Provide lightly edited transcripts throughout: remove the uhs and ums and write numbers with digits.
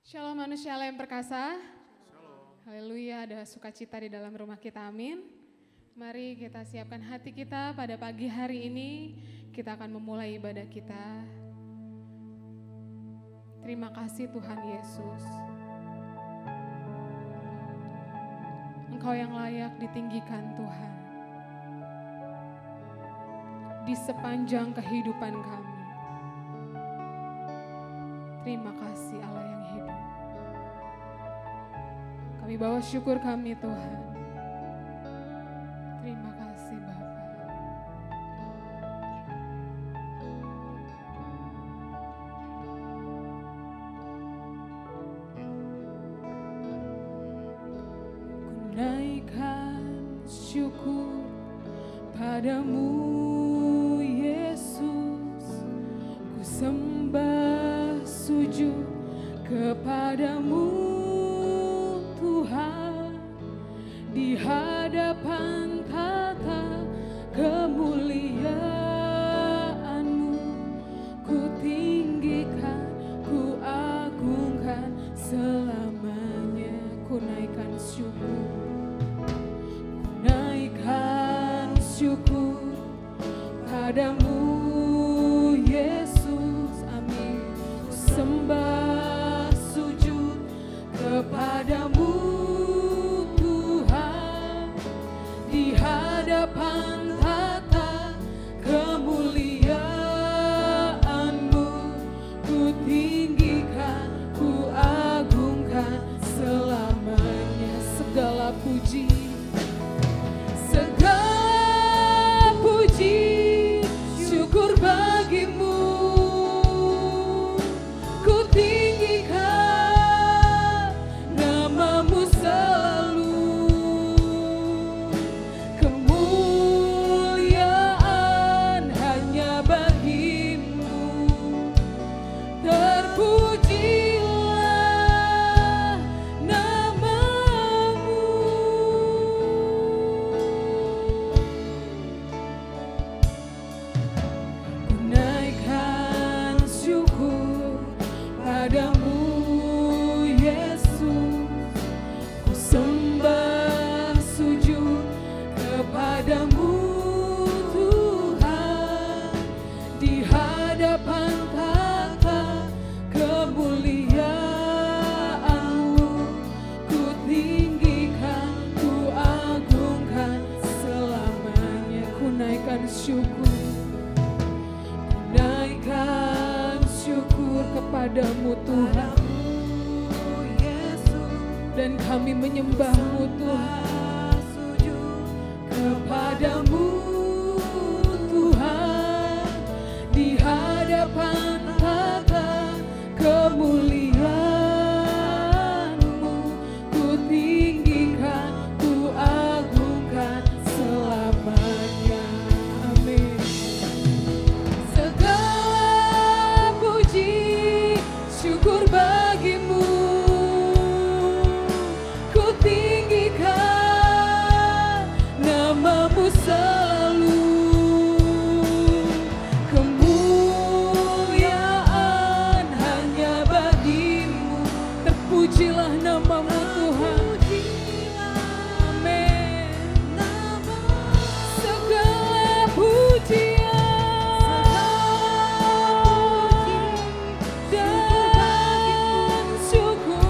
Shalom manusia Allah yang perkasa. Haleluya, ada sukacita di dalam rumah kita, amin. Mari kita siapkan hati kita pada pagi hari ini. Kita akan memulai ibadah kita. Terima kasih Tuhan Yesus. Engkau yang layak ditinggikan Tuhan. Di sepanjang kehidupan kami. Terima kasih Allah yang hidup. Kami bawa syukur kami Tuhan. Terima kasih Bapa. Ku naikkan syukur padamu Yesus. Ku sembah sujud kepadamu Tuhan, di hadapan tata kemuliaan-Mu, ku tinggikan, ku agungkan selamanya. Ku naikkan syukur, ku naikkan syukur padamu Yesus, amin. Ku sembah sujud kepadamu Tuhan, di hadapan tata kemuliaan-Mu, ku tinggikan, ku agungkan selamanya. Segala puji, segala puji, syukur bagimu. Ku tinggikan namamu selalu. Kemuliaan hanya bagimu. Terpujilah namamu. Ku naikkan syukur padamu Yesus. Ku sembah sujud kepadamu Tuhan, di hadapan tata kemuliaan-Mu, ku tinggikan, ku agungkan selamanya. Ku naikkan syukur, ku naikkan syukur kepadamu Tuhan, dan kami menyembah-Mu Tuhan, kepadamu Tuhan, di hadapan tata kemuliaan-Mu, ku tinggikan, ku agungkan selamanya, amin. Segala puji, syukur bagimu. Ku tinggikan namamu selalu. Kemuliaan hanya bagimu. Terpujilah namamu Tuhan. Amin. Segala pujian dan syukur,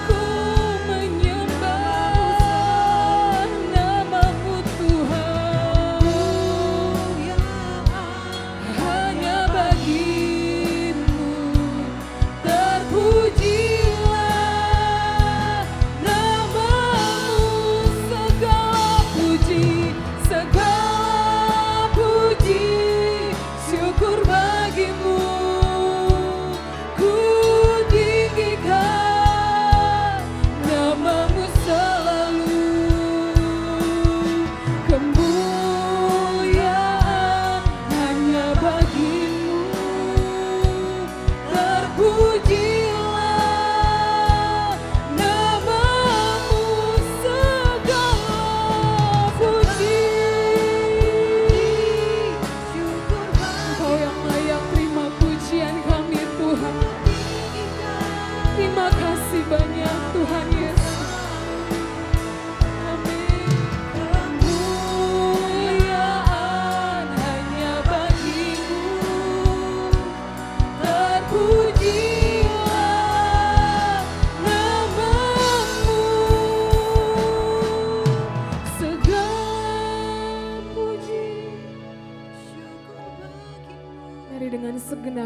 ku menyembah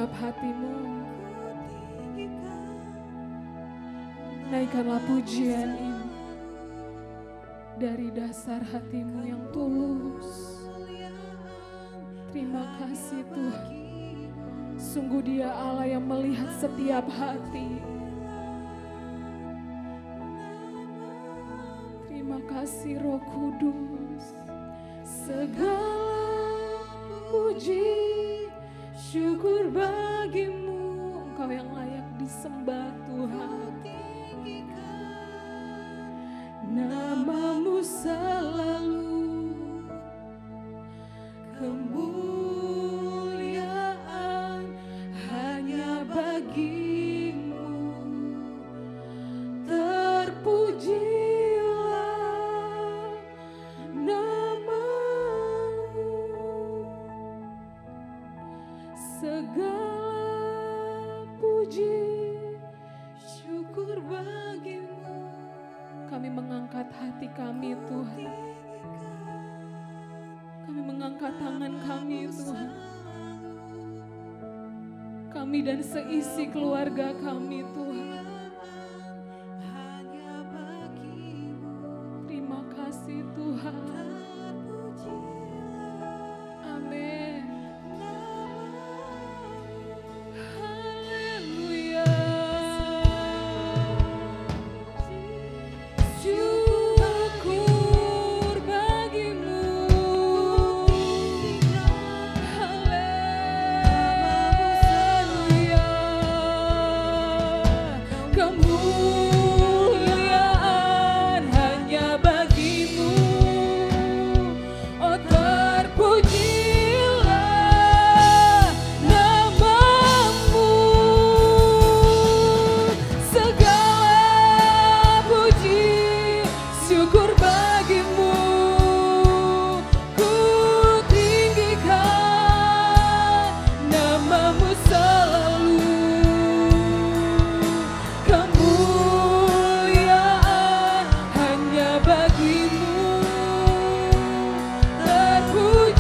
setiap hatimu. Naikkanlah pujian ini dari dasar hatimu yang tulus. Terima kasih Tuhan. Sungguh Dia Allah yang melihat setiap hati. Terima kasih Roh Kudus. Segala puji syukur bagimu, Engkau yang layak disembah Tuhan. Namamu selalu kemuliaan hanya bagimu. Terpujilah namamu. Segala puji syukur bagimu. Kami mengangkat hati kami Tuhan. Kami mengangkat tangan kami Tuhan. Kami dan seisi keluarga kami Tuhan. Terima kasih Tuhan. Amin. Haleluya. Syukur bagimu. Haleluya. Kemuliaan hanya bagimu. Oh terpujilah namamu. Segala puji syukur bagimu. Ku tinggikan namamu selalu. Kemuliaan hanya bagimu. Terpujilah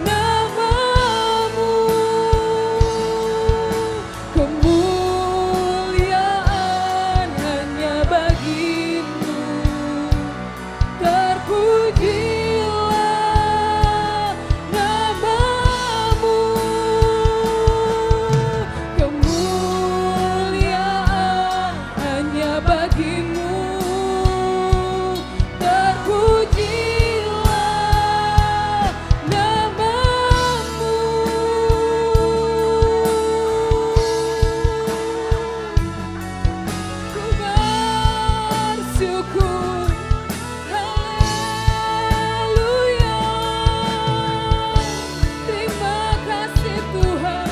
namamu. Kemuliaan hanya bagimu. Terpujilah namamu. Kemuliaan hanya bagimu. Terpujilah namamu. Ku bersyukur. Haleluya. Terima kasih Tuhan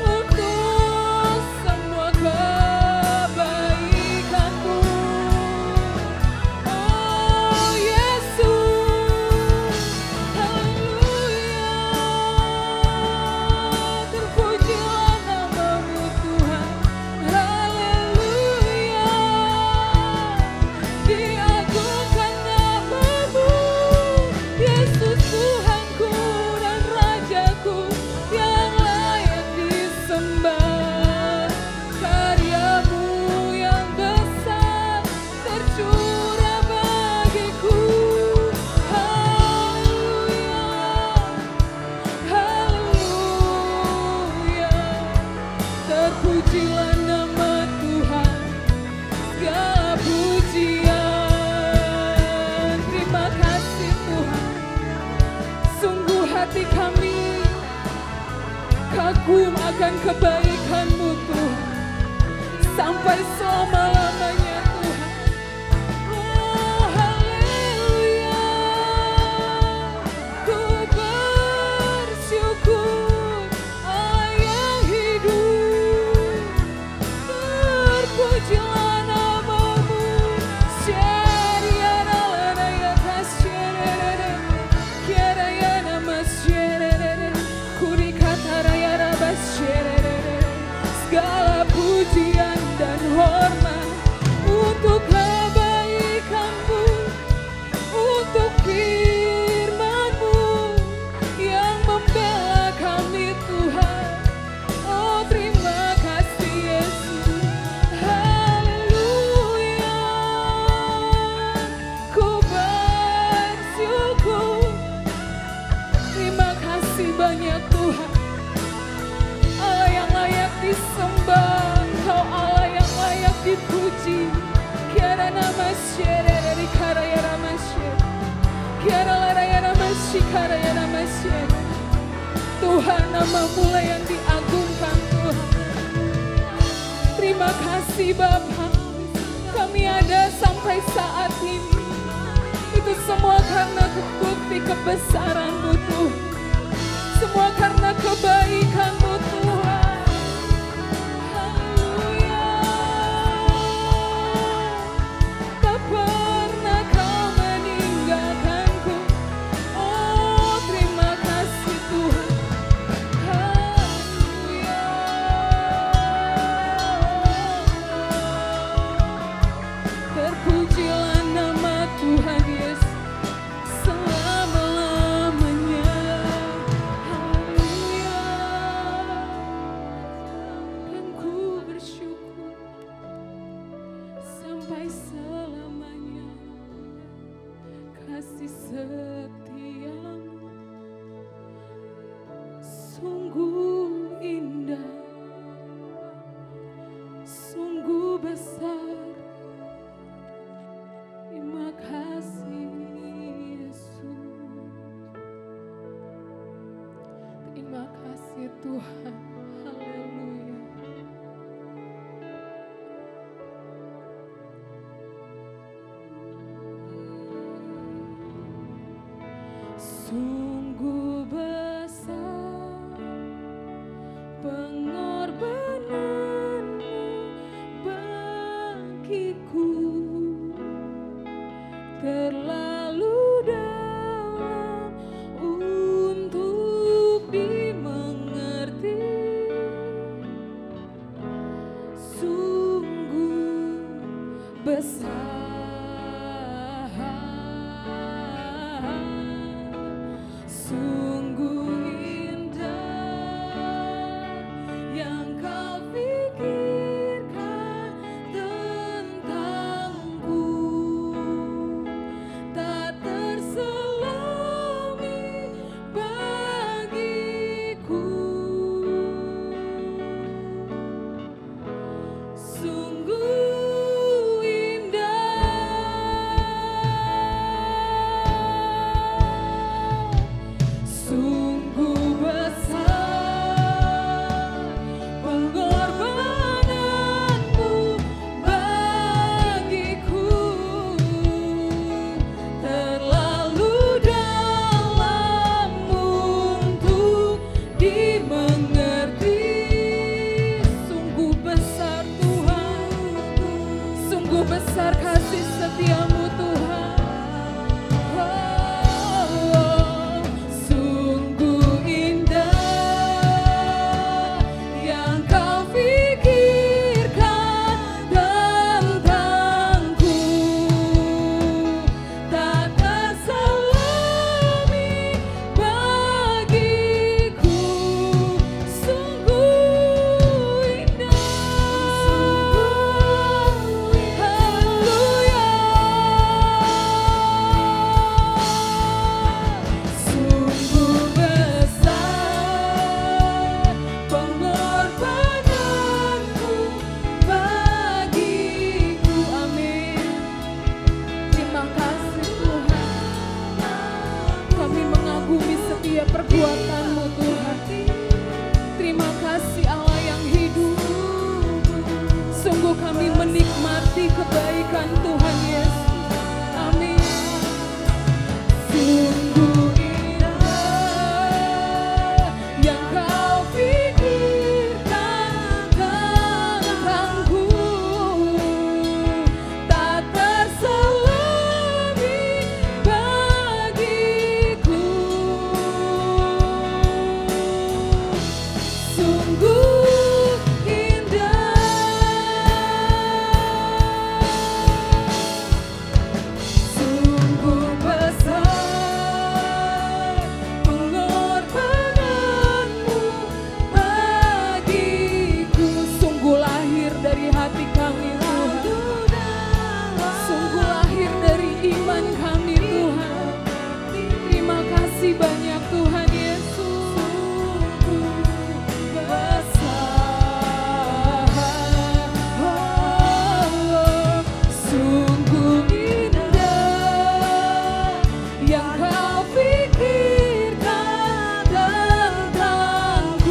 untuk semua kebaikan-Mu. Oh Yesus. Haleluya. Terpujilah namamu Tuhan. Haleluya. Diagungkan namamu, Yesus Tuhanku dan Rajaku yang layak disembah. Karya-Mu yang besar tercurah bagiku. Haleluya. Haleluya. Terpujilah nama Tuhan. Segala pujian. Terima kasih Tuhan. Sungguh hati kami kagum akan kebaikan-Mu Tuhan. Sampai selama-lamanya Tuhan. Oh haleluya. Ku bersyukur Allah yang hidup. Terpujilah namamu. Syariana lanaya kasyerere. Kiarayana masyerere. Kurikatarayana basyerere. Segala pujian dan hormat namamu lah yang diagungkan Tuhan. Terima kasih Bapa, kami ada sampai saat ini. Itu semua karena bukti kebesaran-Mu Tuhan. Semua karena kebaikan-Mu Tuhan. Haleluya. Tak pernah Kau meninggalkanku. Oh, terima kasih Tuhan. Haleluya. Terpujilah nama Tuhan Yesus selama-lamanya. Haleluya. Dan ku bersyukur sampai selamanya. Kasih setiamu sungguh indah, sungguh besar. Terima kasih Yesus. Terima kasih Tuhan. Haleluya. Sungguh besar pengorbananmu bagiku, terlalu dalam untuk dimengerti. Sungguh besar, sungguh indah yang Kau pikirkan tentangku. Tak terselami bagiku. Sungguh indah, sungguh besar pengorbananmu bagiku, terlalu dalam untuk dimengerti. Sungguh besar Tuhan, sungguh besar kasih setiamu Tuhan. Oh, sungguh indah yang Kau pikirkan tentangku. Tak terselami bagiku. Sungguh indah. Haleluya. Sungguh besar pengorbananmu bagiku. Amin. Terima kasih Tuhan. Kami mengagumi setiap perbuatan-Mu Tuhan. Terima kasih Allah yang hidup. Sungguh kami menikmati kebaikan Tuhan Yesus. Amin. Sungguh indah yang Kau pikirkan tentangku. Tak terselami bagiku. Sungguh indah, sungguh besar pengorbananmu bagiku. Sungguh lahir dari hati kami Tuhan, sungguh lahir dari iman kami Tuhan. Terima kasih banyak Tuhan Yesus. Besar, oh, sungguh indah yang Kau pikirkan tentangku.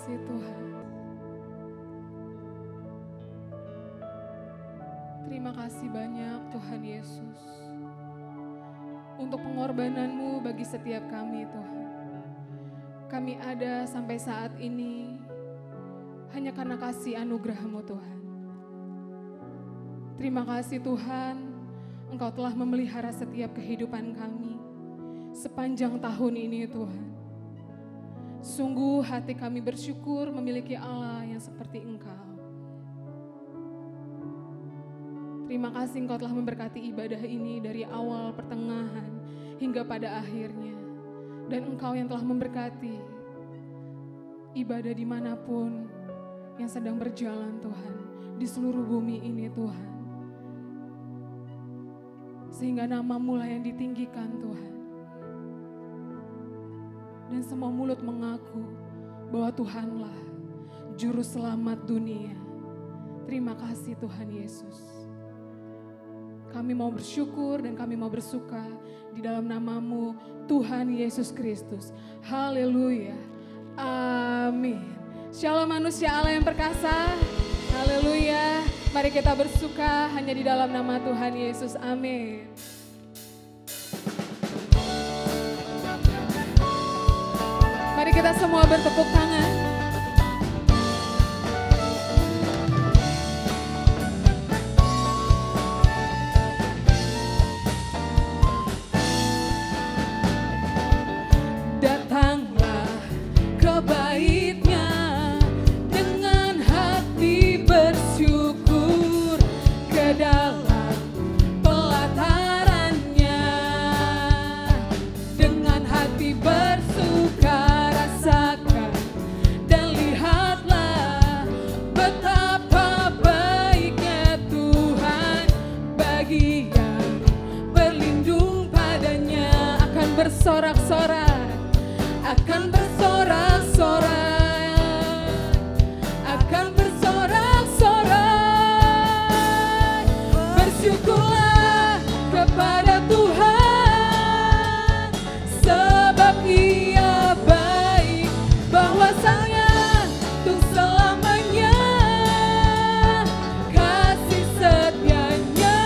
kasih Tuhan. Terima kasih banyak Tuhan Yesus untuk pengorbanan-Mu bagi setiap kami Tuhan. Kami ada sampai saat ini hanya karena kasih anugerah-Mu Tuhan. Terima kasih Tuhan, Engkau telah memelihara setiap kehidupan kami sepanjang tahun ini Tuhan. Sungguh hati kami bersyukur memiliki Allah yang seperti Engkau. Terima kasih Engkau telah memberkati ibadah ini dari awal, pertengahan, hingga pada akhirnya. Dan Engkau yang telah memberkati ibadah dimanapun yang sedang berjalan Tuhan, di seluruh bumi ini Tuhan. Sehingga nama-Mu lah yang ditinggikan Tuhan. Dan semua mulut mengaku bahwa Tuhanlah Juru Selamat dunia. Terima kasih Tuhan Yesus. Kami mau bersyukur dan kami mau bersuka di dalam nama-Mu Tuhan Yesus Kristus. Haleluya. Amin. Shalom manusia Allah yang perkasa. Haleluya. Mari kita bersuka hanya di dalam nama Tuhan Yesus. Amin. Mari kita semua bertepuk tangan. Datanglah ke bait-Nya dengan hati bersyukur, ke dalam pelataran-Nya dengan hati bersuka. Rasakan dan lihatlah betapa baiknya Tuhan bagi yang berlindung padanya. Akan bersorak-sorak, akan bersorak-sorak, akan bersorak-sorak. Bersyukurlah kepada Tuhan, sebab Ia baik, bahwasanya untuk selamanya kasih setianya.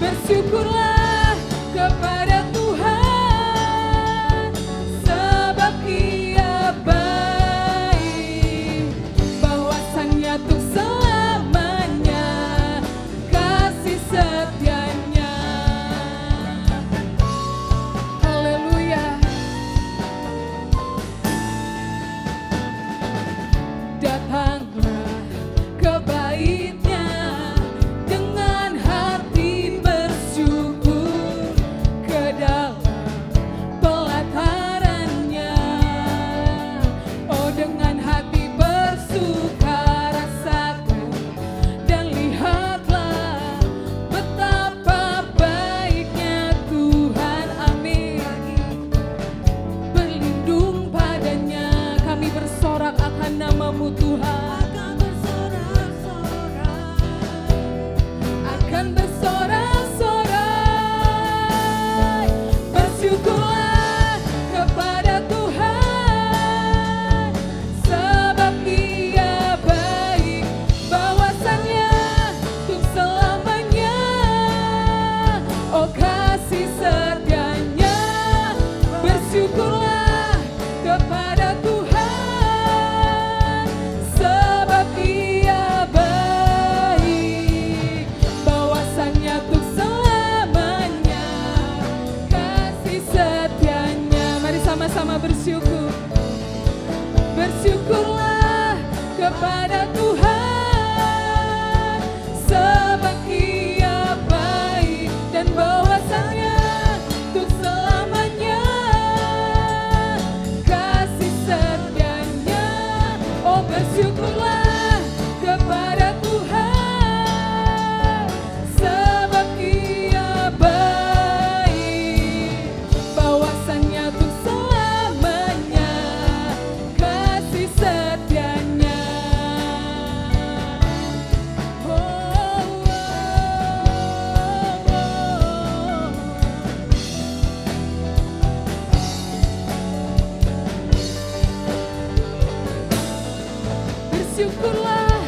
Bersyukurlah kepada Tuhan, sebab Ia baik, bahwasanya untuk selamanya kasih setianya. Haleluya. Datanglah ke bait-Nya dengan hati bersyukur, ke dalam pelataran-Nya. Oh, dengan hati bersuka, rasakan dan lihatlah betapa baiknya Tuhan. Amin. Berlindung padanya, kami bersorak akan nama-Mu Tuhan. Akan bersorak-sorak. Bersyukurlah kepada Tuhan, sebab Ia baik, bahwasanya untuk selamanya. Oh, kasih setianya. Bersyukurlah kepada Tuhan, sebab Ia baik, bahwasanya untuk selamanya kasih setianya. Mari sama-sama bersyukur. Bersyukurlah kepada Tuhan, sebab Ia baik, dan bahwasanya untuk selamanya kasih setianya. Oh, bersyukurlah kepada Tuhan, sebab Ia baik, bahwasanya untuk selamanya kasih setianya. Oh, oh, oh, oh. Bersyukurlah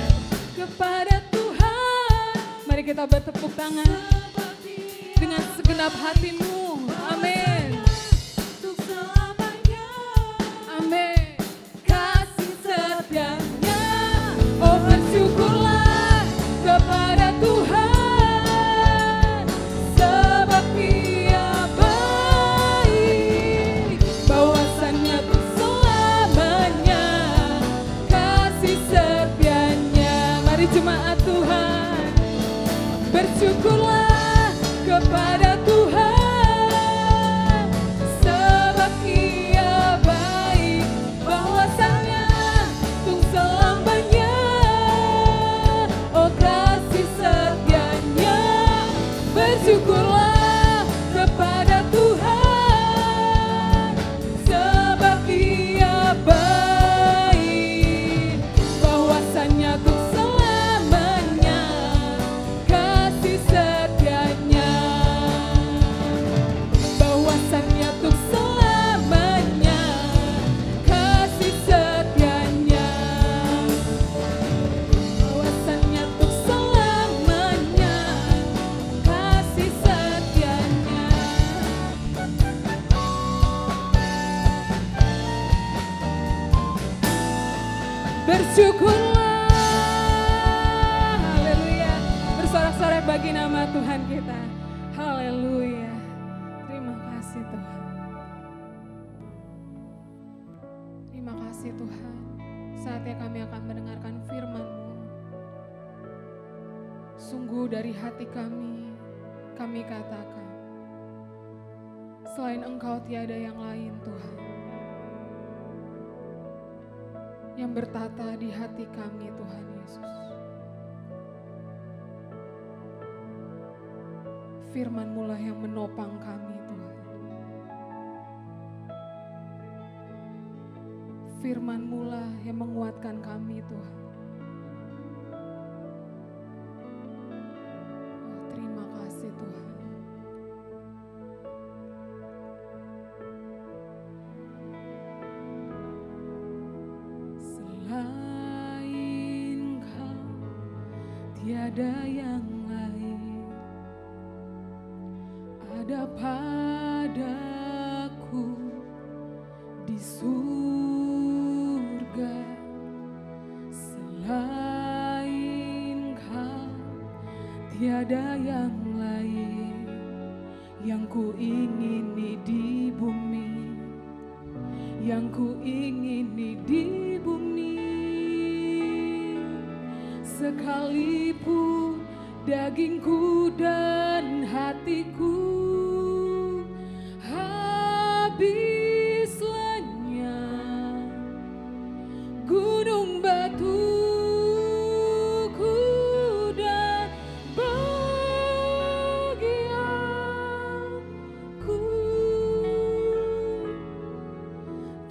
kepada Tuhan. Mari kita bertepuk tangan dengan segenap hatimu. Amin. Amin. Kasih setianya. Oh, bersyukurlah kepada Tuhan, sebab Dia baik, bahwasannya tuh selamanya kasih setianya. Mari jemaat Tuhan, bersyukurlah kepada Tuhan, sebab Ia baik, bahwasannya tung selamanya oh kasih setianya. Bersyukurlah kepada Tuhan, sebab Ia baik, bahwasannya tung selamanya kasih setianya. Bahwasannya tung selamanya kasih setianya. Bahwasannya tung selamanya kasih setianya. Bersyukurlah, haleluya. Bersorak-sorai bagi nama Tuhan kita. Haleluya. Terima kasih Tuhan. Terima kasih Tuhan. Saatnya kami akan mendengarkan firman-Mu. Sungguh dari hati kami katakan, selain Engkau tiada yang lain Tuhan, yang bertata di hati kami Tuhan Yesus. Firman-Mu lah yang menopang kami Tuhan. Firman-Mu lah yang menguatkan kami Tuhan. Oh, terima kasih Tuhan. Selain Kau tiada yang lain, ada padaku di surga. Selain Kau tiada yang lain, yang ku ingini di bumi, yang ku ingini di bumi. Sekalipun dagingku dan hatiku habis lenyap, gunung batuku dan bagianku,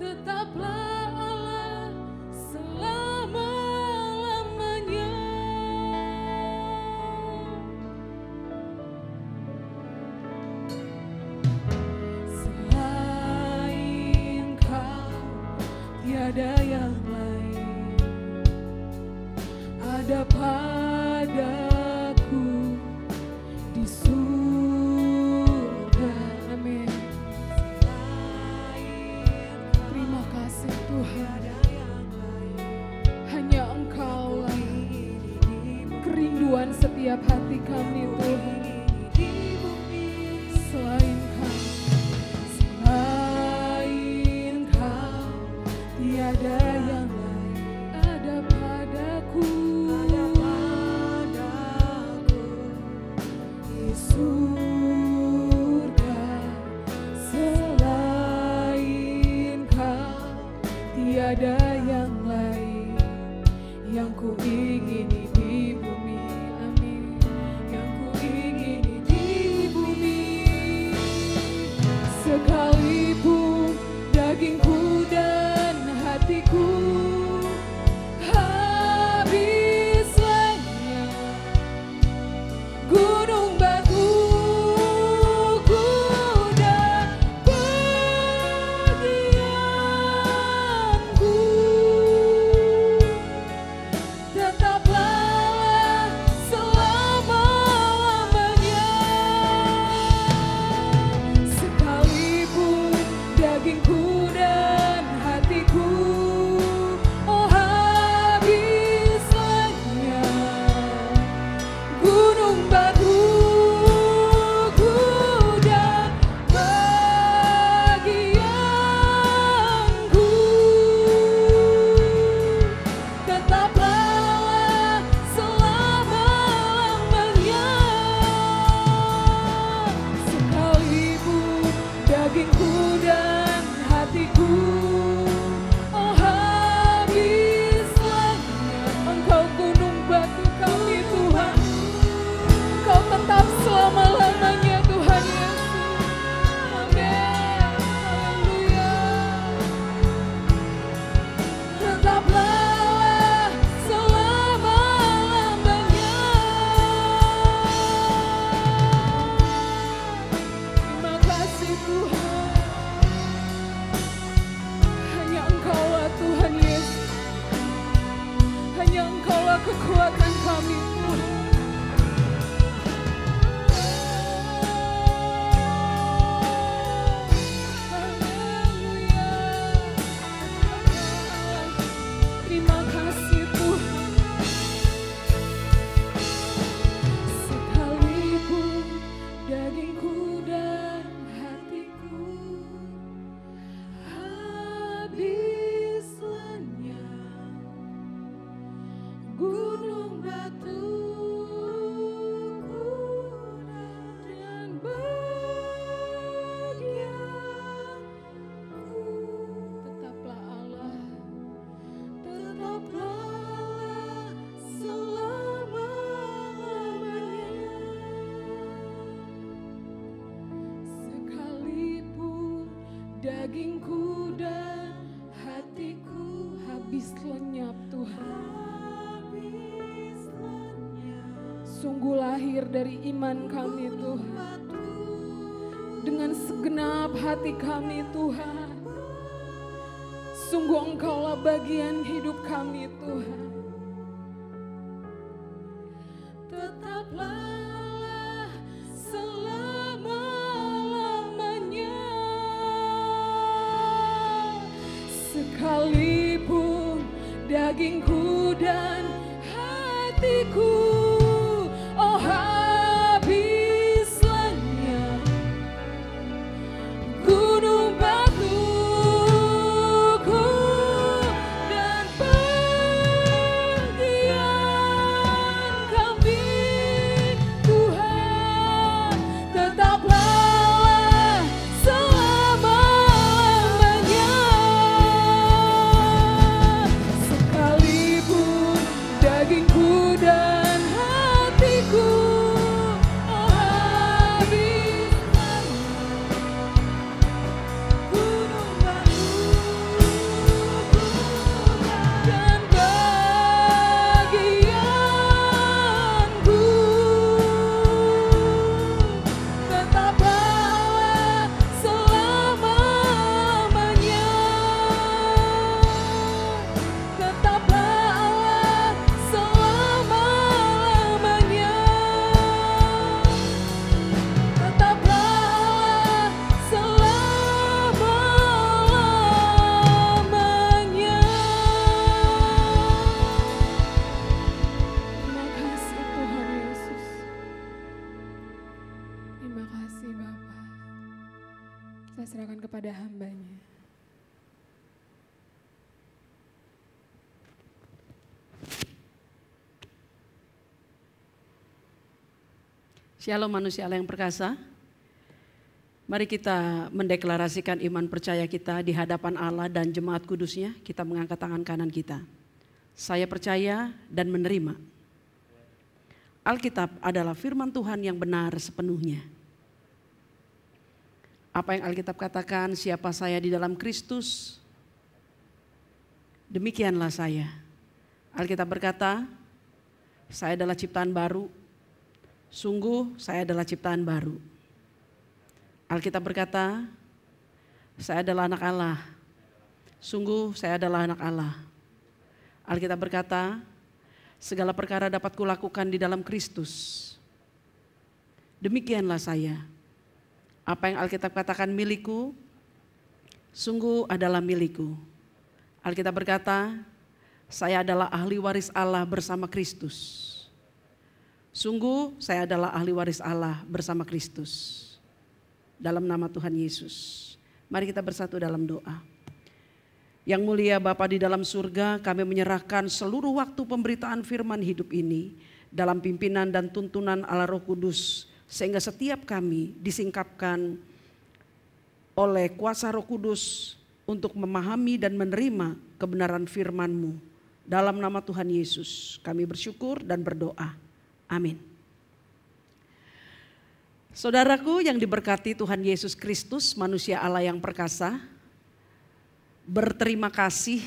tetaplah Allah selama-lamanya. Selain Kau tiada yang lain, ada padaku di surga. Amin. Terima kasih Tuhan. Hanya Engkau lah kerinduan setiap hati kami Tuhan. Selain Kau, selain Kau tiada yang lain, ada padaku di surga. Selain Kau tiada yang lain, yang ku ingini di bumi. Amin. Yang ku ingini di bumi. Sekalipun dagingku dan hatiku habis lenyap, gunung batuku dan bagianku, kekuatan kami Tuhan. Terima kasih Tuhan. Sekalipun dagingku dan hatiku habis lenyap, gunung batuku dan bagianku, tetaplah Allah, tetaplah Allah selama-lamanya. Sekalipun dagingku dan hatiku habis lenyap Tuhan, sungguh lahir dari iman kami Tuhan, dengan segenap hati kami Tuhan, sungguh Engkaulah bagian hidup kami Tuhan. Tetaplah Allah selama-lamanya. Sekalipun dagingku dan hatiku habis lenyap, gunung batuku dan bagian kami Tuhan, tetaplah selama-lamanya. Sekalipun dagingku dan hatiku habis gunung batuku dan bagianku, tetaplah selamanya. Tetaplah selama-lamanya. Tetaplah selama-lamanya. Terima kasih Tuhan Yesus. Terima kasih Bapa. Saya serahkan kepada hamba-Nya. Shalom manusia Allah yang perkasa. Mari kita mendeklarasikan iman percaya kita di hadapan Allah dan jemaat kudusnya. Kita mengangkat tangan kanan kita. Saya percaya dan menerima. Alkitab adalah firman Tuhan yang benar sepenuhnya. Apa yang Alkitab katakan, siapa saya di dalam Kristus, demikianlah saya. Alkitab berkata, saya adalah ciptaan baru. Sungguh saya adalah ciptaan baru. Alkitab berkata, saya adalah anak Allah. Sungguh saya adalah anak Allah. Alkitab berkata, segala perkara dapat kulakukan di dalam Kristus. Demikianlah saya. Apa yang Alkitab katakan milikku, sungguh adalah milikku. Alkitab berkata, saya adalah ahli waris Allah bersama Kristus. Sungguh saya adalah ahli waris Allah bersama Kristus. Dalam nama Tuhan Yesus. Mari kita bersatu dalam doa. Yang mulia Bapa di dalam surga, kami menyerahkan seluruh waktu pemberitaan firman hidup ini dalam pimpinan dan tuntunan Allah Roh Kudus, sehingga setiap kami disingkapkan oleh kuasa Roh Kudus untuk memahami dan menerima kebenaran firman-Mu. Dalam nama Tuhan Yesus kami bersyukur dan berdoa. Amin. Saudaraku yang diberkati Tuhan Yesus Kristus, manusia Allah yang perkasa, berterima kasih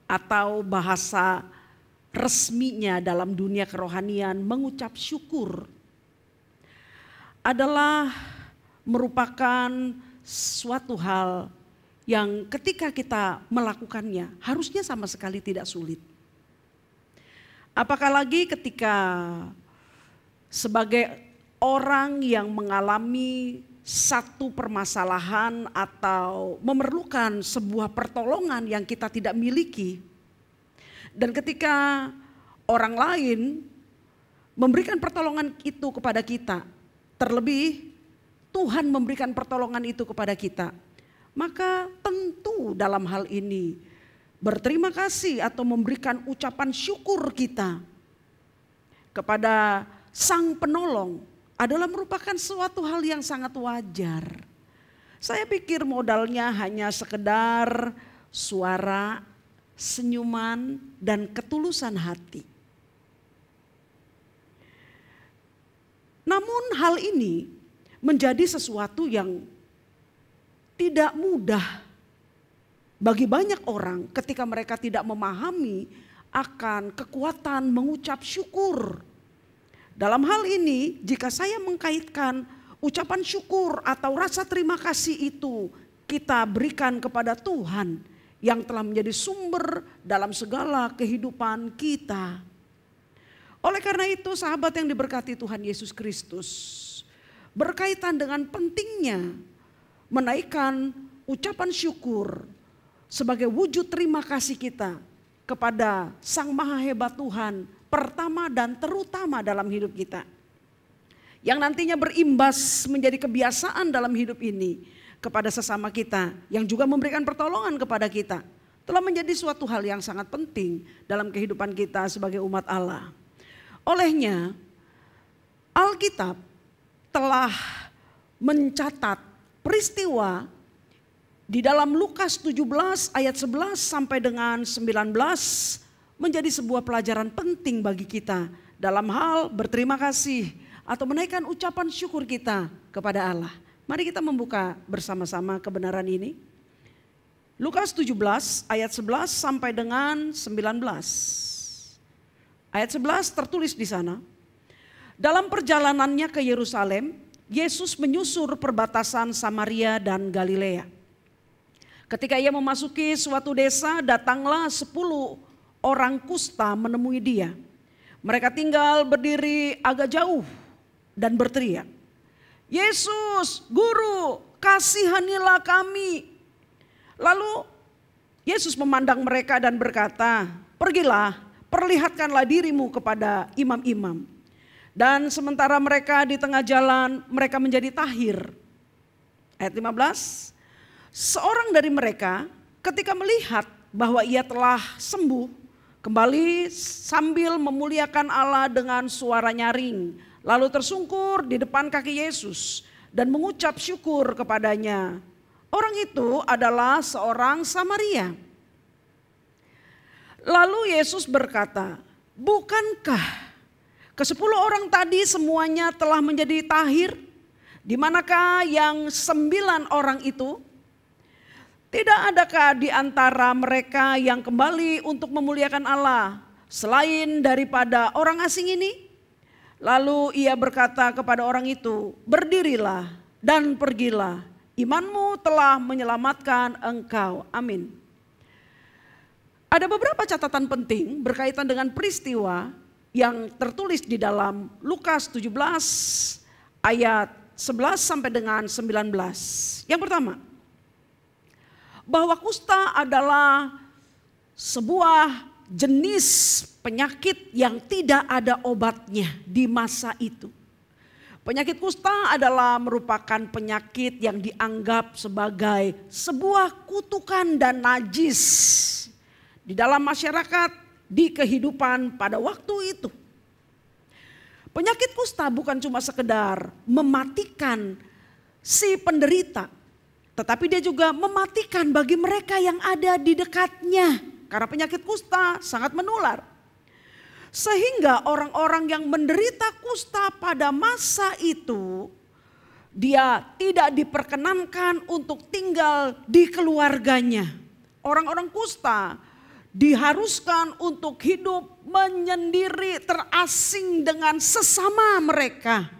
atau bahasa resminya dalam dunia kerohanian mengucap syukur adalah merupakan suatu hal yang ketika kita melakukannya harusnya sama sekali tidak sulit. Apakah lagi ketika sebagai orang yang mengalami satu permasalahan atau memerlukan sebuah pertolongan yang kita tidak miliki. Dan ketika orang lain memberikan pertolongan itu kepada kita, terlebih Tuhan memberikan pertolongan itu kepada kita, maka tentu dalam hal ini berterima kasih atau memberikan ucapan syukur kita kepada Sang Penolong adalah merupakan suatu hal yang sangat wajar. Saya pikir modalnya hanya sekedar suara, senyuman, dan ketulusan hati. Namun hal ini menjadi sesuatu yang tidak mudah bagi banyak orang ketika mereka tidak memahami akan kekuatan mengucap syukur. Dalam hal ini, jika saya mengkaitkan ucapan syukur atau rasa terima kasih itu kita berikan kepada Tuhan yang telah menjadi sumber dalam segala kehidupan kita. Oleh karena itu, sahabat yang diberkati Tuhan Yesus Kristus, berkaitan dengan pentingnya menaikkan ucapan syukur sebagai wujud terima kasih kita kepada Sang Maha Hebat Tuhan pertama dan terutama dalam hidup kita. Yang nantinya berimbas menjadi kebiasaan dalam hidup ini kepada sesama kita yang juga memberikan pertolongan kepada kita. Telah menjadi suatu hal yang sangat penting dalam kehidupan kita sebagai umat Allah. Olehnya Alkitab telah mencatat peristiwa di dalam Lukas 17 ayat 11 sampai dengan 19 menjadi sebuah pelajaran penting bagi kita dalam hal berterima kasih atau menaikkan ucapan syukur kita kepada Allah. Mari kita membuka bersama-sama kebenaran ini. Lukas 17 ayat 11 sampai dengan 19. Ayat 11 tertulis di sana. Dalam perjalanannya ke Yerusalem, Yesus menyusur perbatasan Samaria dan Galilea. Ketika ia memasuki suatu desa, datanglah 10 orang kusta menemui dia. Mereka tinggal berdiri agak jauh dan berteriak, "Yesus, Guru, kasihanilah kami." Lalu Yesus memandang mereka dan berkata, "Pergilah, perlihatkanlah dirimu kepada imam-imam." Dan sementara mereka di tengah jalan, mereka menjadi tahir. Ayat 15, seorang dari mereka ketika melihat bahwa ia telah sembuh, kembali sambil memuliakan Allah dengan suara nyaring, lalu tersungkur di depan kaki Yesus dan mengucap syukur kepadanya. Orang itu adalah seorang Samaria. Lalu Yesus berkata, "Bukankah ke-10 orang tadi semuanya telah menjadi tahir? Di manakah yang 9 orang itu? Tidak adakah di antara mereka yang kembali untuk memuliakan Allah selain daripada orang asing ini?" Lalu ia berkata kepada orang itu, "Berdirilah dan pergilah, imanmu telah menyelamatkan engkau." Amin. Ada beberapa catatan penting berkaitan dengan peristiwa yang tertulis di dalam Lukas 17 ayat 11 sampai dengan 19. Yang pertama, bahwa kusta adalah sebuah jenis penyakit yang tidak ada obatnya di masa itu. Penyakit kusta adalah merupakan penyakit yang dianggap sebagai sebuah kutukan dan najis di dalam masyarakat, di kehidupan pada waktu itu. Penyakit kusta bukan cuma sekedar mematikan si penderita, tetapi dia juga mematikan bagi mereka yang ada di dekatnya. Karena penyakit kusta sangat menular. Sehingga orang-orang yang menderita kusta pada masa itu, dia tidak diperkenankan untuk tinggal di keluarganya. Orang-orang kusta diharuskan untuk hidup menyendiri, terasing dengan sesama mereka.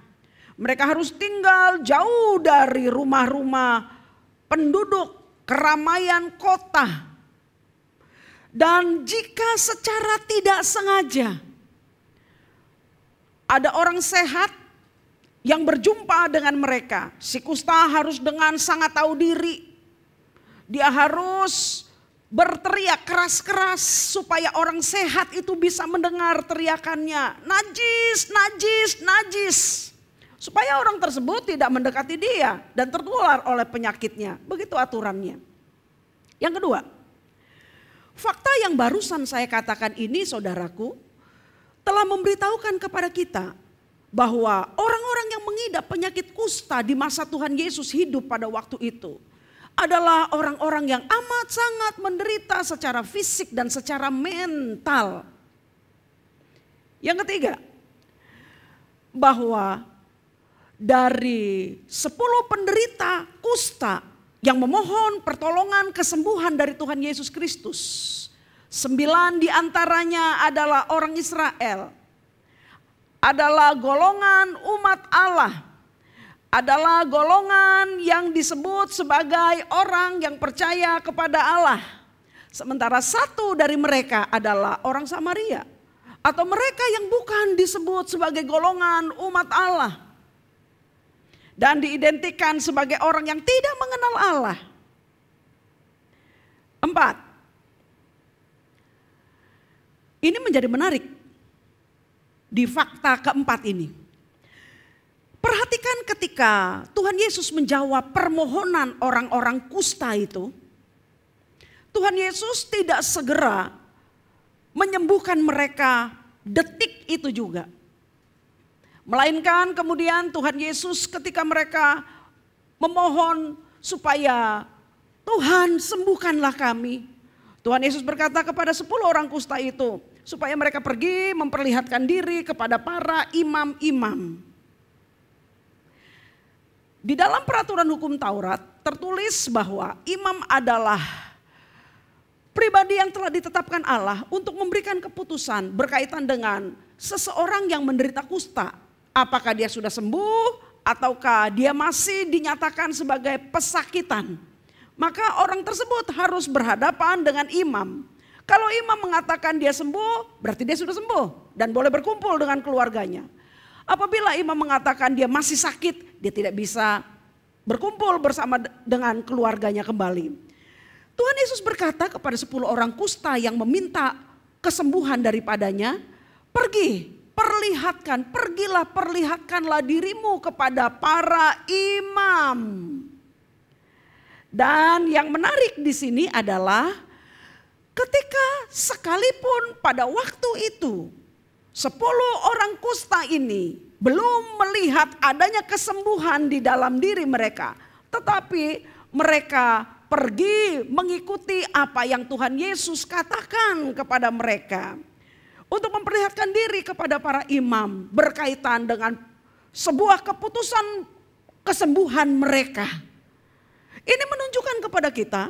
Mereka harus tinggal jauh dari rumah-rumah penduduk, keramaian kota. Dan jika secara tidak sengaja ada orang sehat yang berjumpa dengan mereka. Si kusta harus dengan sangat tahu diri. Dia harus berteriak keras-keras supaya orang sehat itu bisa mendengar teriakannya. Najis, najis, najis. Supaya orang tersebut tidak mendekati dia dan tertular oleh penyakitnya. Begitu aturannya. Yang kedua, fakta yang barusan saya katakan ini saudaraku telah memberitahukan kepada kita bahwa orang-orang yang mengidap penyakit kusta di masa Tuhan Yesus hidup pada waktu itu adalah orang-orang yang amat sangat menderita secara fisik dan secara mental. Yang ketiga, bahwa dari 10 penderita kusta yang memohon pertolongan kesembuhan dari Tuhan Yesus Kristus, 9 diantaranya adalah orang Israel, adalah golongan umat Allah, adalah golongan yang disebut sebagai orang yang percaya kepada Allah. Sementara 1 dari mereka adalah orang Samaria atau mereka yang bukan disebut sebagai golongan umat Allah dan diidentikan sebagai orang yang tidak mengenal Allah. 4. Ini menjadi menarik di fakta keempat ini. Perhatikan ketika Tuhan Yesus menjawab permohonan orang-orang kusta itu, Tuhan Yesus tidak segera menyembuhkan mereka detik itu juga. Melainkan kemudian Tuhan Yesus ketika mereka memohon supaya Tuhan sembuhkanlah kami. Tuhan Yesus berkata kepada 10 orang kusta itu supaya mereka pergi memperlihatkan diri kepada para imam-imam. Di dalam peraturan hukum Taurat tertulis bahwa imam adalah pribadi yang telah ditetapkan Allah untuk memberikan keputusan berkaitan dengan seseorang yang menderita kusta. Apakah dia sudah sembuh ataukah dia masih dinyatakan sebagai pesakitan. Maka orang tersebut harus berhadapan dengan imam. Kalau imam mengatakan dia sembuh, berarti dia sudah sembuh dan boleh berkumpul dengan keluarganya. Apabila imam mengatakan dia masih sakit, dia tidak bisa berkumpul bersama dengan keluarganya kembali. Tuhan Yesus berkata kepada 10 orang kusta yang meminta kesembuhan daripadanya, pergilah perlihatkanlah dirimu kepada para imam. Dan yang menarik di sini adalah ketika sekalipun pada waktu itu 10 orang kusta ini belum melihat adanya kesembuhan di dalam diri mereka. Tetapi mereka pergi mengikuti apa yang Tuhan Yesus katakan kepada mereka. Untuk memperlihatkan diri kepada para imam berkaitan dengan sebuah keputusan kesembuhan mereka. Ini menunjukkan kepada kita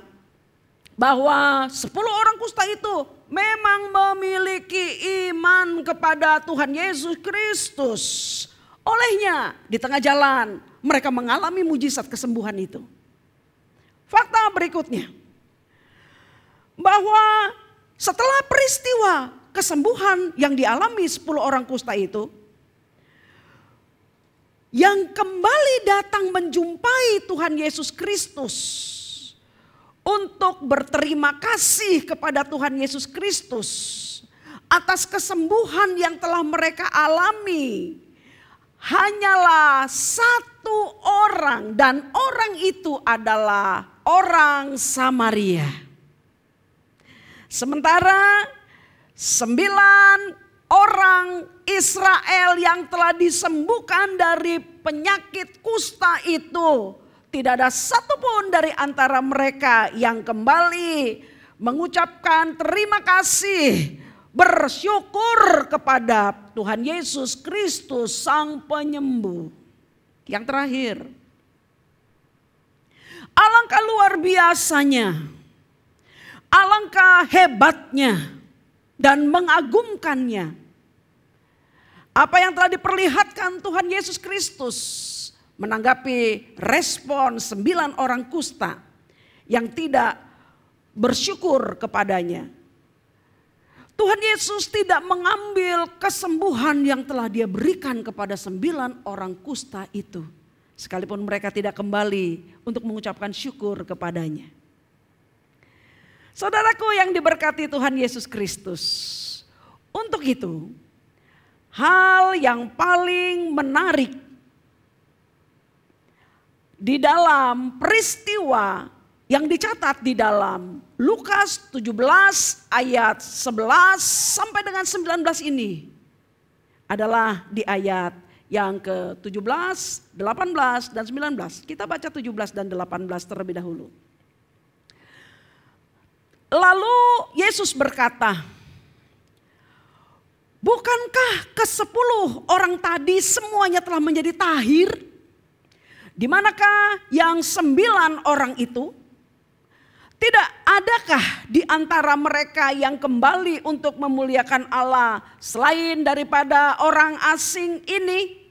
bahwa 10 orang kusta itu memang memiliki iman kepada Tuhan Yesus Kristus. Olehnya di tengah jalan mereka mengalami mujizat kesembuhan itu. Fakta berikutnya, bahwa setelah peristiwa kesembuhan yang dialami 10 orang kusta itu, yang kembali datang menjumpai Tuhan Yesus Kristus untuk berterima kasih kepada Tuhan Yesus Kristus atas kesembuhan yang telah mereka alami, hanyalah 1 orang, dan orang itu adalah orang Samaria. Sementara 9 orang Israel yang telah disembuhkan dari penyakit kusta itu, tidak ada satupun dari antara mereka yang kembali mengucapkan terima kasih, bersyukur kepada Tuhan Yesus Kristus Sang Penyembuh. Yang terakhir, alangkah luar biasanya, alangkah hebatnya dan mengagumkannya apa yang telah diperlihatkan Tuhan Yesus Kristus menanggapi respon 9 orang kusta yang tidak bersyukur kepadanya. Tuhan Yesus tidak mengambil kesembuhan yang telah Dia berikan kepada 9 orang kusta itu, sekalipun mereka tidak kembali untuk mengucapkan syukur kepadanya. Saudaraku yang diberkati Tuhan Yesus Kristus, untuk itu hal yang paling menarik di dalam peristiwa yang dicatat di dalam Lukas 17 ayat 11 sampai dengan 19 ini adalah di ayat yang ke-17, 18 dan 19. Kita baca 17 dan 18 terlebih dahulu. Lalu Yesus berkata, "Bukankah ke-10 orang tadi semuanya telah menjadi tahir? Di manakah yang 9 orang itu? Tidak adakah di antara mereka yang kembali untuk memuliakan Allah selain daripada orang asing ini?"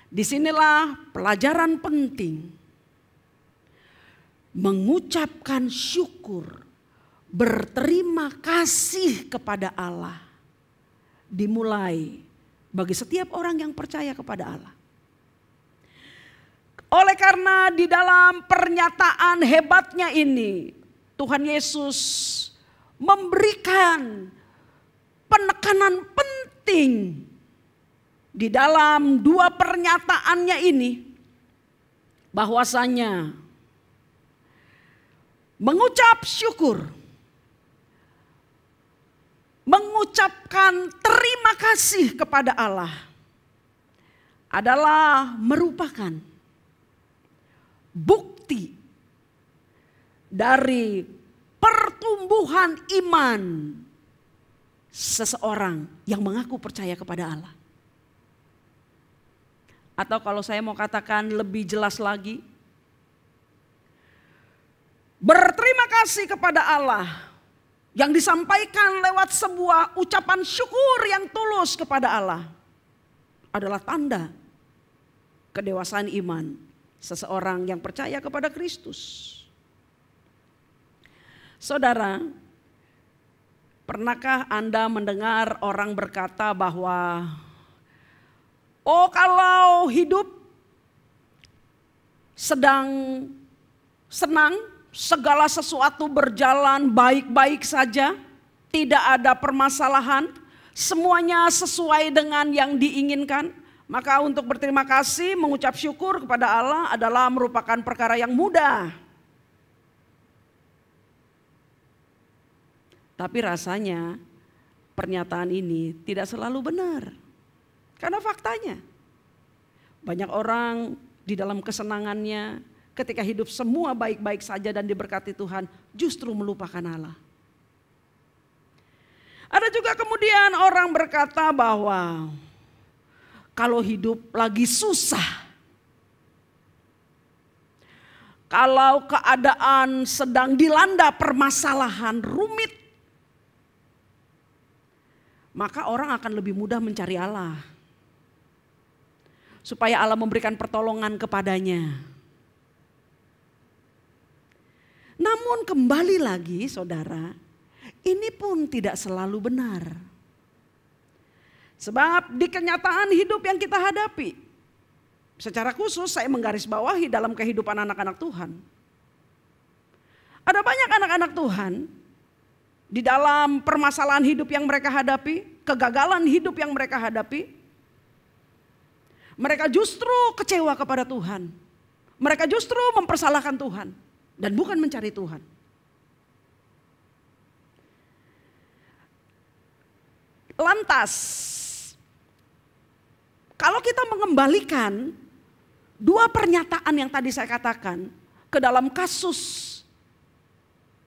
Disinilah pelajaran penting. Mengucapkan syukur, berterima kasih kepada Allah dimulai bagi setiap orang yang percaya kepada Allah. Oleh karena di dalam pernyataan hebatnya ini, Tuhan Yesus memberikan penekanan penting di dalam 2 pernyataannya ini, bahwasanya mengucap syukur, mengucapkan terima kasih kepada Allah adalah merupakan bukti dari pertumbuhan iman seseorang yang mengaku percaya kepada Allah. Atau kalau saya mau katakan lebih jelas lagi, berterima kasih kepada Allah yang disampaikan lewat sebuah ucapan syukur yang tulus kepada Allah adalah tanda kedewasaan iman seseorang yang percaya kepada Kristus. Saudara, pernahkah Anda mendengar orang berkata bahwa oh, kalau hidup sedang senang, segala sesuatu berjalan baik-baik saja, tidak ada permasalahan, semuanya sesuai dengan yang diinginkan, maka untuk berterima kasih, mengucap syukur kepada Allah adalah merupakan perkara yang mudah. Tapi rasanya pernyataan ini tidak selalu benar. Karena faktanya banyak orang di dalam kesenangannya ketika hidup semua baik-baik saja dan diberkati Tuhan justru melupakan Allah. Ada juga kemudian orang berkata bahwa kalau hidup lagi susah, kalau keadaan sedang dilanda permasalahan rumit, maka orang akan lebih mudah mencari Allah. Supaya Allah memberikan pertolongan kepadanya. Namun kembali lagi saudara, ini pun tidak selalu benar. Sebab di kenyataan hidup yang kita hadapi, secara khusus saya menggarisbawahi dalam kehidupan anak-anak Tuhan. Ada banyak anak-anak Tuhan di dalam permasalahan hidup yang mereka hadapi, kegagalan hidup yang mereka hadapi, mereka justru kecewa kepada Tuhan. Mereka justru mempersalahkan Tuhan dan bukan mencari Tuhan. Lantas, kalau kita mengembalikan 2 pernyataan yang tadi saya katakan ke dalam kasus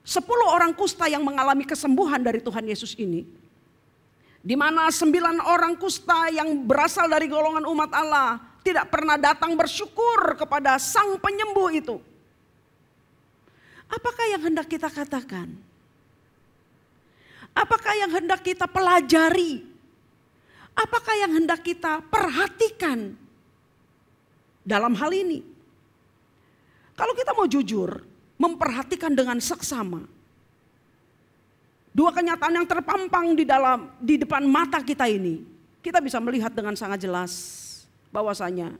10 orang kusta yang mengalami kesembuhan dari Tuhan Yesus ini, di mana 9 orang kusta yang berasal dari golongan umat Allah tidak pernah datang bersyukur kepada Sang Penyembuh itu. Apakah yang hendak kita katakan? Apakah yang hendak kita pelajari? Apakah yang hendak kita perhatikan dalam hal ini? Kalau kita mau jujur, memperhatikan dengan seksama, Dua kenyataan yang terpampang di depan mata kita ini, kita bisa melihat dengan sangat jelas bahwasanya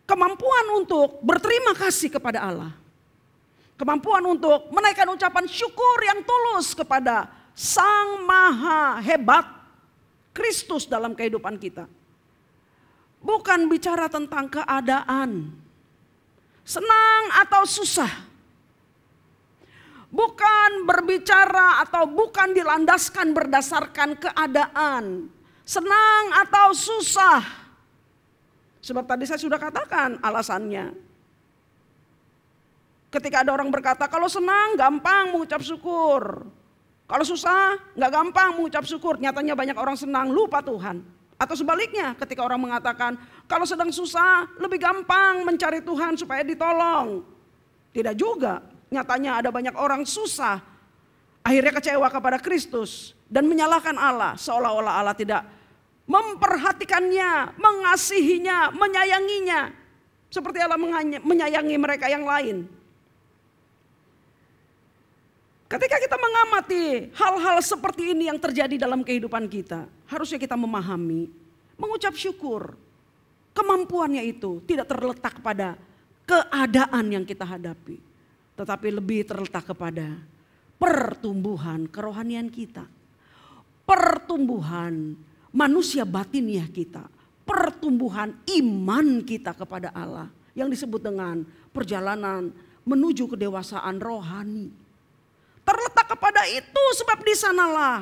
kemampuan untuk berterima kasih kepada Allah, kemampuan untuk menaikkan ucapan syukur yang tulus kepada Sang Maha Hebat Kristus dalam kehidupan kita. Bukan bicara tentang keadaan, senang atau susah. Bukan berbicara atau bukan dilandaskan berdasarkan keadaan, senang atau susah. Sebab tadi saya sudah katakan alasannya. Ketika ada orang berkata kalau senang gampang mengucap syukur. Kalau susah nggak gampang mengucap syukur. Nyatanya banyak orang senang lupa Tuhan. Atau sebaliknya ketika orang mengatakan kalau sedang susah lebih gampang mencari Tuhan supaya ditolong. Tidak juga. Nyatanya ada banyak orang susah. Akhirnya kecewa kepada Kristus. Dan menyalahkan Allah. Seolah-olah Allah tidak memperhatikannya, mengasihinya, menyayanginya. Seperti Allah menyayangi mereka yang lain. Ketika kita mengamati hal-hal seperti ini yang terjadi dalam kehidupan kita, harusnya kita memahami, mengucap syukur. Kemampuannya itu tidak terletak pada keadaan yang kita hadapi, tetapi lebih terletak kepada pertumbuhan kerohanian kita. Pertumbuhan manusia batiniah kita, pertumbuhan iman kita kepada Allah yang disebut dengan perjalanan menuju kedewasaan rohani. Terletak kepada itu sebab di sanalah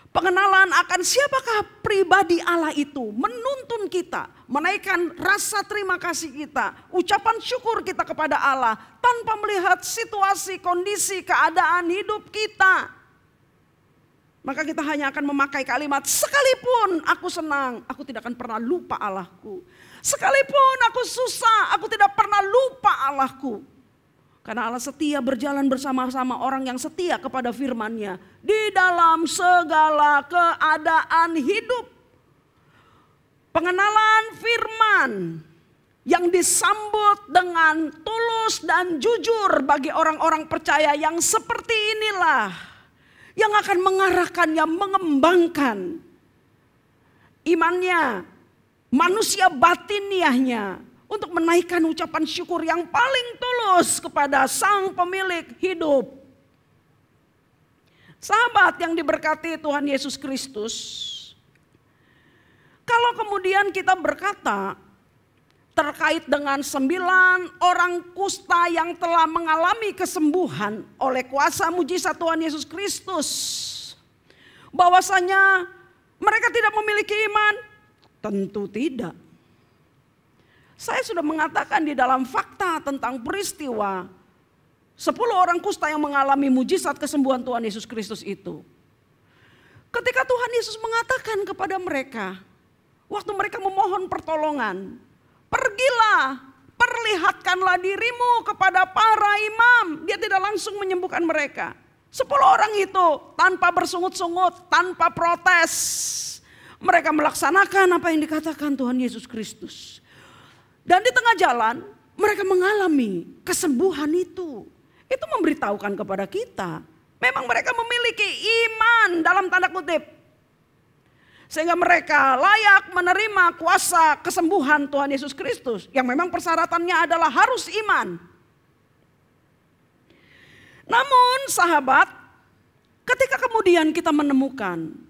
pengenalan akan siapakah pribadi Allah itu menuntun kita, menaikkan rasa terima kasih kita, ucapan syukur kita kepada Allah tanpa melihat situasi, kondisi, keadaan hidup kita. Maka kita hanya akan memakai kalimat, sekalipun aku senang, aku tidak akan pernah lupa Allahku. Sekalipun aku susah, aku tidak pernah lupa Allahku. Karena Allah setia berjalan bersama-sama orang yang setia kepada firman-Nya di dalam segala keadaan hidup. Pengenalan firman yang disambut dengan tulus dan jujur bagi orang-orang percaya yang seperti inilah yang akan mengarahkannya, mengembangkan imannya, manusia batiniahnya untuk menaikkan ucapan syukur yang paling tulus kepada Sang Pemilik hidup. Sahabat yang diberkati Tuhan Yesus Kristus, kalau kemudian kita berkata terkait dengan 9 orang kusta yang telah mengalami kesembuhan oleh kuasa mujizat Tuhan Yesus Kristus, bahwasanya mereka tidak memiliki iman? Tentu tidak. Saya sudah mengatakan di dalam fakta tentang peristiwa 10 orang kusta yang mengalami mujizat kesembuhan Tuhan Yesus Kristus itu. Ketika Tuhan Yesus mengatakan kepada mereka, waktu mereka memohon pertolongan, pergilah, perlihatkanlah dirimu kepada para imam. Dia tidak langsung menyembuhkan mereka. 10 orang itu tanpa bersungut-sungut, tanpa protes. Mereka melaksanakan apa yang dikatakan Tuhan Yesus Kristus. Dan di tengah jalan mereka mengalami kesembuhan itu. Itu memberitahukan kepada kita, memang mereka memiliki iman dalam tanda kutip. Sehingga mereka layak menerima kuasa kesembuhan Tuhan Yesus Kristus. Yang memang persyaratannya adalah harus iman. Namun sahabat, ketika kemudian kita menemukan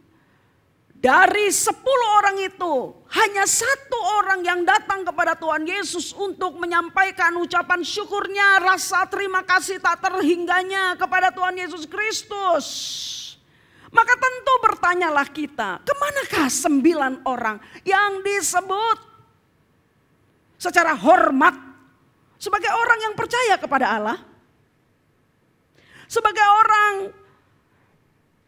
dari 10 orang itu hanya 1 orang yang datang kepada Tuhan Yesus untuk menyampaikan ucapan syukurnya, rasa terima kasih tak terhingganya kepada Tuhan Yesus Kristus. Maka tentu bertanyalah kita, kemanakah 9 orang yang disebut secara hormat sebagai orang yang percaya kepada Allah? Sebagai orang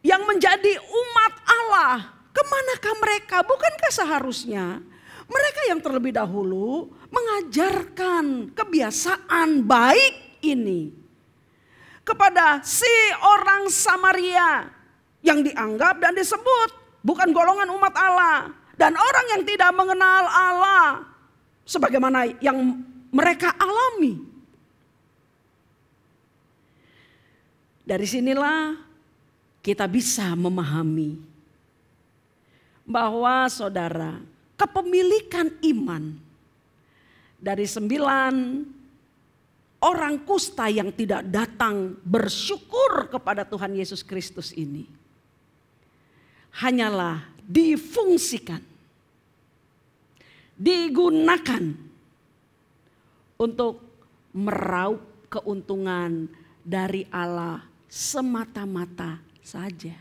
yang menjadi umat Allah, kemanakah mereka? Bukankah seharusnya mereka yang terlebih dahulu mengajarkan kebiasaan baik ini kepada si orang Samaria yang dianggap dan disebut bukan golongan umat Allah dan orang yang tidak mengenal Allah sebagaimana yang mereka alami. Dari sinilah kita bisa memahami bahwa saudara, kepemilikan iman dari 9 orang kusta yang tidak datang bersyukur kepada Tuhan Yesus Kristus ini hanyalah difungsikan, digunakan untuk meraup keuntungan dari Allah semata-mata saja.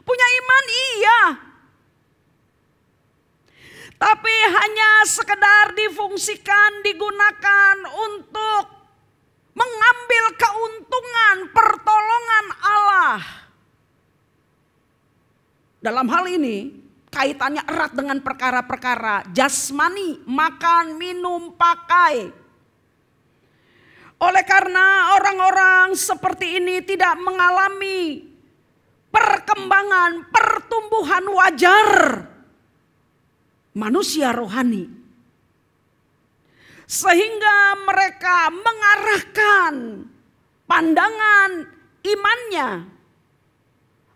Punya iman iya, tapi hanya sekedar difungsikan, digunakan untuk mengambil keuntungan pertolongan Allah. Dalam hal ini kaitannya erat dengan perkara-perkara jasmani, makan, minum, pakai. Oleh karena orang-orang seperti ini tidak mengalami perkembangan, pertumbuhan wajar manusia rohani, sehingga mereka mengarahkan pandangan imannya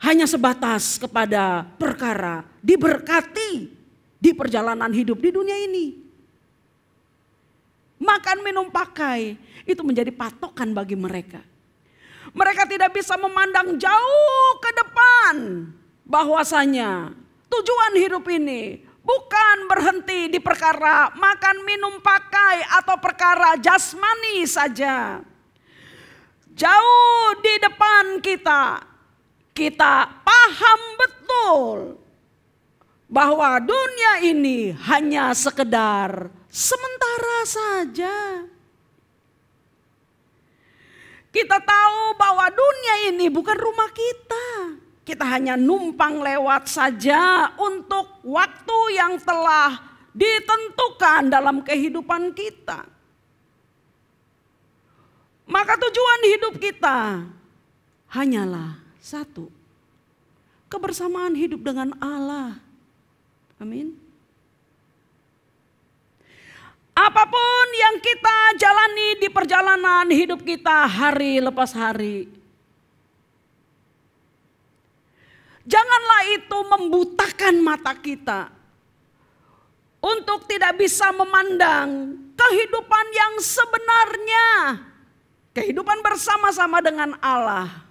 hanya sebatas kepada perkara diberkati di perjalanan hidup di dunia ini. Makan, minum, pakai itu menjadi patokan bagi mereka. Mereka tidak bisa memandang jauh ke depan bahwasanya tujuan hidup ini bukan berhenti di perkara makan, minum, pakai atau perkara jasmani saja. Jauh di depan kita paham betul bahwa dunia ini hanya sekedar sementara saja. Kita tahu bahwa dunia ini bukan rumah kita. Kita hanya numpang lewat saja untuk waktu yang telah ditentukan dalam kehidupan kita. Maka tujuan hidup kita hanyalah satu, kebersamaan hidup dengan Allah. Amin. Apapun yang kita jalani di perjalanan hidup kita hari lepas hari, janganlah itu membutakan mata kita untuk tidak bisa memandang kehidupan yang sebenarnya, kehidupan bersama-sama dengan Allah.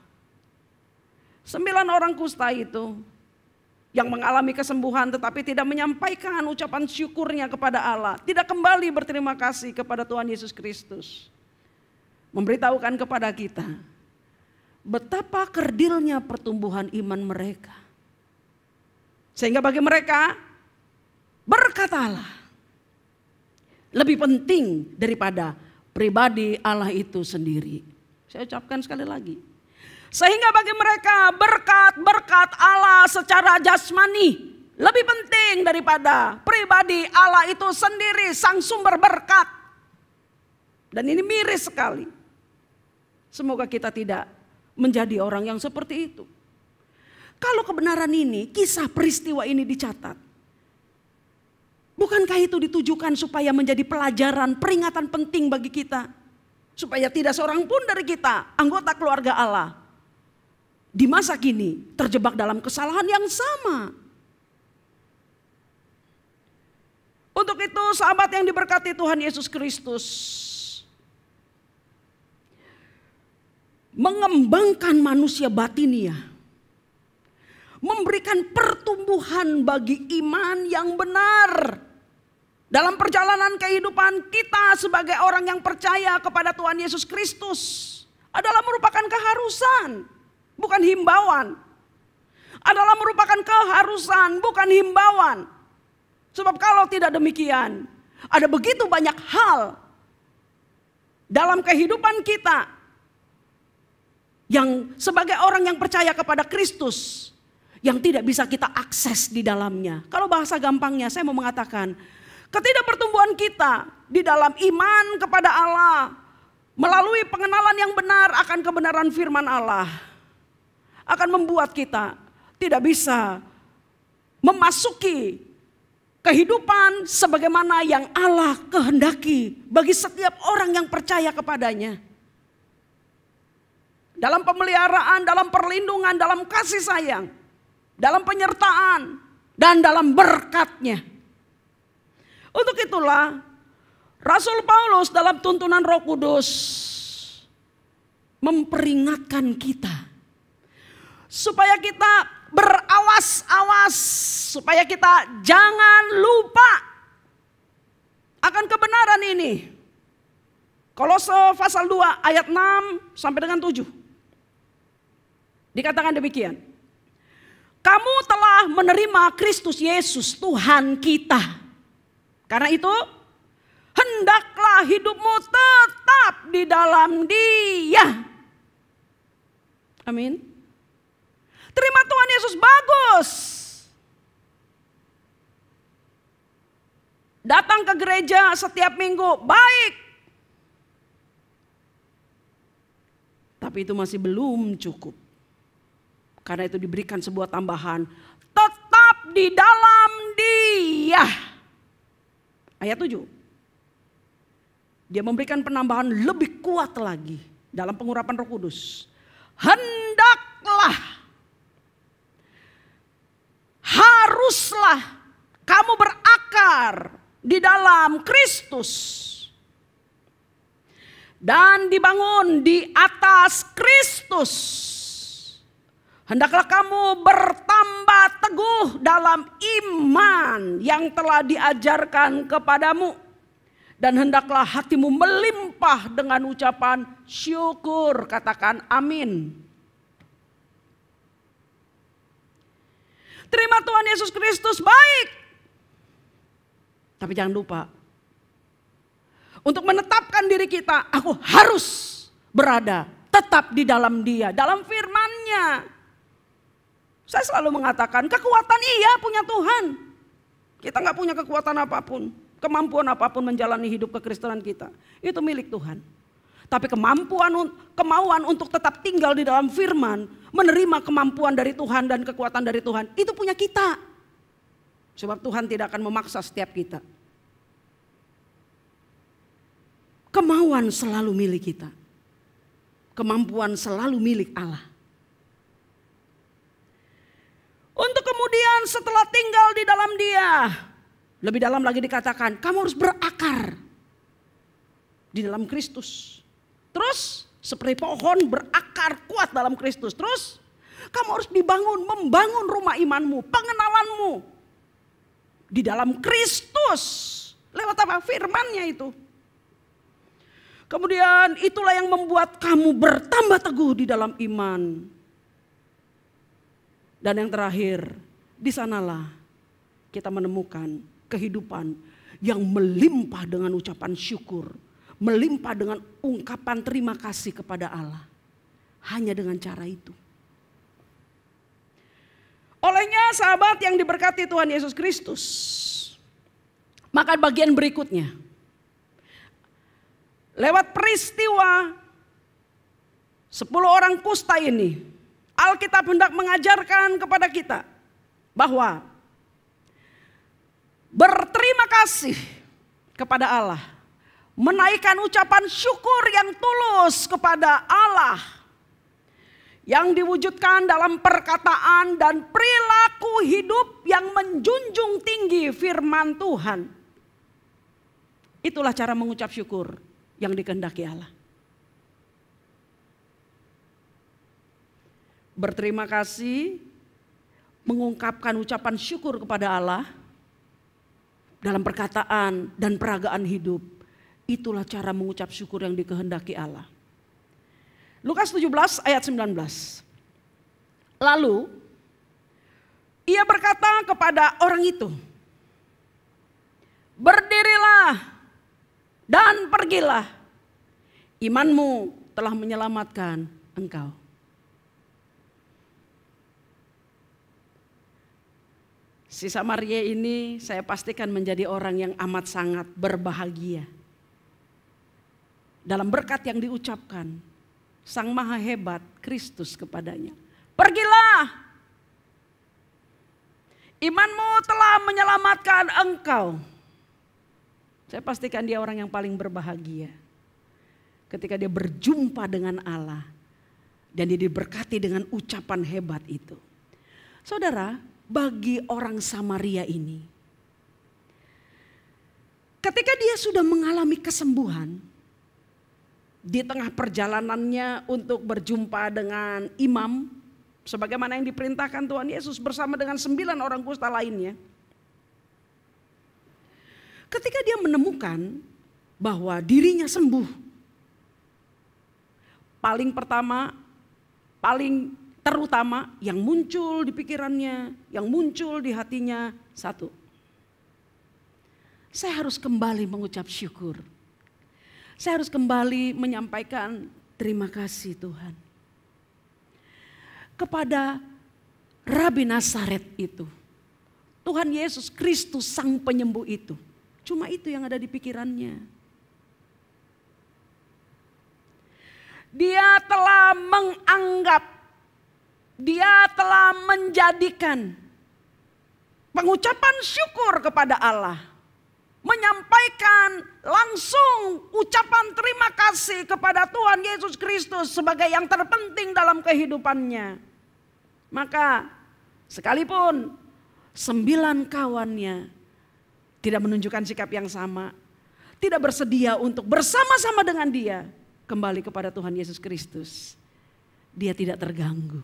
9 orang kusta itu yang mengalami kesembuhan tetapi tidak menyampaikan ucapan syukurnya kepada Allah, tidak kembali berterima kasih kepada Tuhan Yesus Kristus, memberitahukan kepada kita betapa kerdilnya pertumbuhan iman mereka. Sehingga bagi mereka berkat Allah lebih penting daripada pribadi Allah itu sendiri. Saya ucapkan sekali lagi. Sehingga bagi mereka berkat Allah secara jasmani lebih penting daripada pribadi Allah itu sendiri, sang sumber berkat. Dan ini miris sekali. Semoga kita tidak menjadi orang yang seperti itu. Kalau kebenaran ini, kisah peristiwa ini dicatat, bukankah itu ditujukan supaya menjadi pelajaran, peringatan penting bagi kita? Supaya tidak seorang pun dari kita, anggota keluarga Allah, di masa kini terjebak dalam kesalahan yang sama. Untuk itu sahabat yang diberkati Tuhan Yesus Kristus, mengembangkan manusia batinia, memberikan pertumbuhan bagi iman yang benar dalam perjalanan kehidupan kita sebagai orang yang percaya kepada Tuhan Yesus Kristus adalah merupakan keharusan, bukan himbauan. Adalah merupakan keharusan, bukan himbauan. Sebab kalau tidak demikian, ada begitu banyak hal dalam kehidupan kita yang sebagai orang yang percaya kepada Kristus yang tidak bisa kita akses di dalamnya. Kalau bahasa gampangnya saya mau mengatakan, ketidakpertumbuhan kita di dalam iman kepada Allah melalui pengenalan yang benar akan kebenaran firman Allah akan membuat kita tidak bisa memasuki kehidupan sebagaimana yang Allah kehendaki bagi setiap orang yang percaya kepadanya. dalam pemeliharaan, dalam perlindungan, dalam kasih sayang, dalam penyertaan, dan dalam berkat-Nya. Untuk itulah Rasul Paulus dalam tuntunan Roh Kudus memperingatkan kita supaya kita berawas-awas, supaya kita jangan lupa akan kebenaran ini. Kolose pasal 2 ayat 6 sampai dengan 7. Dikatakan demikian. Kamu telah menerima Kristus Yesus Tuhan kita. Karena itu hendaklah hidupmu tetap di dalam Dia. Amin. Terima Tuhan Yesus, bagus. Datang ke gereja setiap minggu, baik. Tapi itu masih belum cukup. Karena itu diberikan sebuah tambahan. Tetap di dalam Dia. Ayat 7. Dia memberikan penambahan lebih kuat lagi dalam pengurapan Roh Kudus. Hendaklah, haruslah kamu berakar di dalam Kristus dan dibangun di atas Kristus. Hendaklah kamu bertambah teguh dalam iman yang telah diajarkan kepadamu. Dan hendaklah hatimu melimpah dengan ucapan syukur. Katakan amin. Terima Tuhan Yesus Kristus, baik. Tapi jangan lupa, untuk menetapkan diri kita, aku harus berada tetap di dalam Dia, dalam firman-Nya. Saya selalu mengatakan kekuatan iya punya Tuhan. Kita gak punya kekuatan apapun, kemampuan apapun menjalani hidup kekristenan kita. Itu milik Tuhan. Tapi kemauan untuk tetap tinggal di dalam firman, menerima kemampuan dari Tuhan dan kekuatan dari Tuhan, itu punya kita. Sebab Tuhan tidak akan memaksa setiap kita. Kemauan selalu milik kita. Kemampuan selalu milik Allah. Untuk kemudian setelah tinggal di dalam Dia, lebih dalam lagi dikatakan, kamu harus berakar di dalam Kristus. Terus seperti pohon berakar kuat dalam Kristus. Terus kamu harus membangun rumah imanmu, pengenalanmu di dalam Kristus. Lewat apa? Firman-Nya itu. Kemudian itulah yang membuat kamu bertambah teguh di dalam iman. Dan yang terakhir, di sanalah kita menemukan kehidupan yang melimpah dengan ucapan syukur. Melimpah dengan ungkapan terima kasih kepada Allah. Hanya dengan cara itu. Olehnya sahabat yang diberkati Tuhan Yesus Kristus. Maka bagian berikutnya. Lewat peristiwa 10 orang kusta ini. Alkitab hendak mengajarkan kepada kita bahwa berterima kasih kepada Allah, menaikkan ucapan syukur yang tulus kepada Allah yang diwujudkan dalam perkataan dan perilaku hidup yang menjunjung tinggi firman Tuhan. Itulah cara mengucap syukur yang dikehendaki Allah. Berterima kasih, mengungkapkan ucapan syukur kepada Allah dalam perkataan dan peragaan hidup. Itulah cara mengucap syukur yang dikehendaki Allah. Lukas 17 ayat 19. Lalu ia berkata kepada orang itu, berdirilah dan pergilah, imanmu telah menyelamatkan engkau. Si Samaria ini saya pastikan menjadi orang yang amat sangat berbahagia. Dalam berkat yang diucapkan Sang Maha Hebat Kristus kepadanya. Pergilah, imanmu telah menyelamatkan engkau. Saya pastikan dia orang yang paling berbahagia. Ketika dia berjumpa dengan Allah Dan dia diberkati dengan ucapan hebat itu. Saudara, bagi orang Samaria ini, ketika dia sudah mengalami kesembuhan, di tengah perjalanannya untuk berjumpa dengan imam, sebagaimana yang diperintahkan Tuhan Yesus bersama dengan 9 orang kusta lainnya. Ketika dia menemukan bahwa dirinya sembuh, paling pertama, paling terutama yang muncul di pikirannya, yang muncul di hatinya, satu. Saya harus kembali mengucap syukur. Saya harus kembali menyampaikan terima kasih Tuhan. Kepada Rabi Nazaret itu. Tuhan Yesus Kristus sang penyembuh itu. Cuma itu yang ada di pikirannya. Dia telah menganggap, dia telah menjadikan pengucapan syukur kepada Allah, menyampaikan langsung ucapan terima kasih kepada Tuhan Yesus Kristus sebagai yang terpenting dalam kehidupannya. Maka sekalipun 9 kawannya tidak menunjukkan sikap yang sama, tidak bersedia untuk bersama-sama dengan dia kembali kepada Tuhan Yesus Kristus, dia tidak terganggu.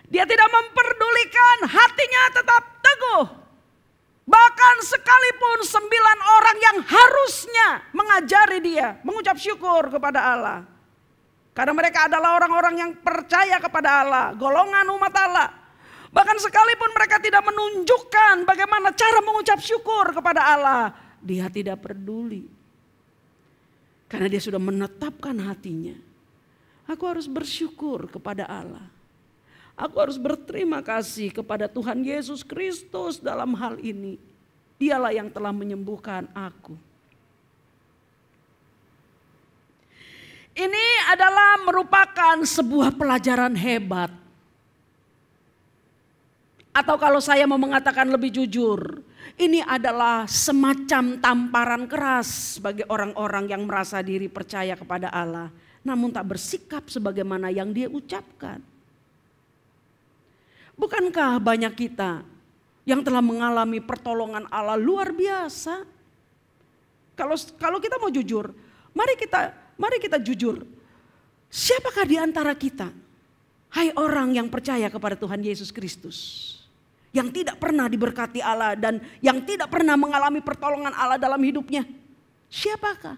Dia tidak memperdulikan, hatinya tetap teguh. Bahkan sekalipun 9 orang yang harusnya mengajari dia mengucap syukur kepada Allah. Karena mereka adalah orang-orang yang percaya kepada Allah, golongan umat Allah. Bahkan sekalipun mereka tidak menunjukkan bagaimana cara mengucap syukur kepada Allah, dia tidak peduli. Karena dia sudah menetapkan hatinya. Aku harus bersyukur kepada Allah. Aku harus berterima kasih kepada Tuhan Yesus Kristus dalam hal ini. Dialah yang telah menyembuhkan aku. Ini adalah merupakan sebuah pelajaran hebat. Atau kalau saya mau mengatakan lebih jujur, ini adalah semacam tamparan keras bagi orang-orang yang merasa diri percaya kepada Allah, namun tak bersikap sebagaimana yang dia ucapkan. Bukankah banyak kita yang telah mengalami pertolongan Allah luar biasa? Kalau kita mau jujur, mari kita jujur. Siapakah di antara kita, hai orang yang percaya kepada Tuhan Yesus Kristus, yang tidak pernah diberkati Allah dan yang tidak pernah mengalami pertolongan Allah dalam hidupnya? Siapakah?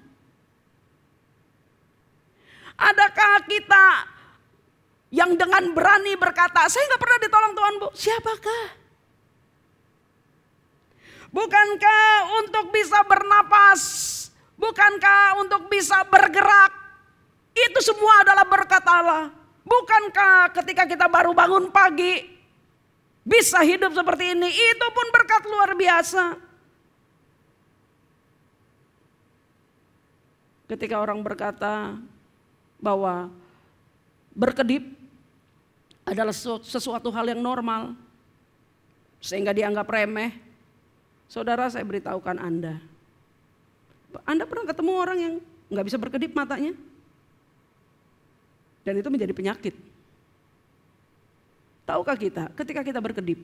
Adakah kita yang dengan berani berkata, saya gak pernah ditolong Tuhan Bu? Siapakah? Bukankah untuk bisa bernapas, bukankah untuk bisa bergerak, itu semua adalah berkat Allah? Bukankah ketika kita baru bangun pagi, bisa hidup seperti ini, itu pun berkat luar biasa. Ketika orang berkata bahwa berkedip adalah sesuatu hal yang normal, sehingga dianggap remeh. Saudara, saya beritahukan Anda pernah ketemu orang yang gak bisa berkedip matanya? Dan itu menjadi penyakit. Tahukah kita ketika kita berkedip,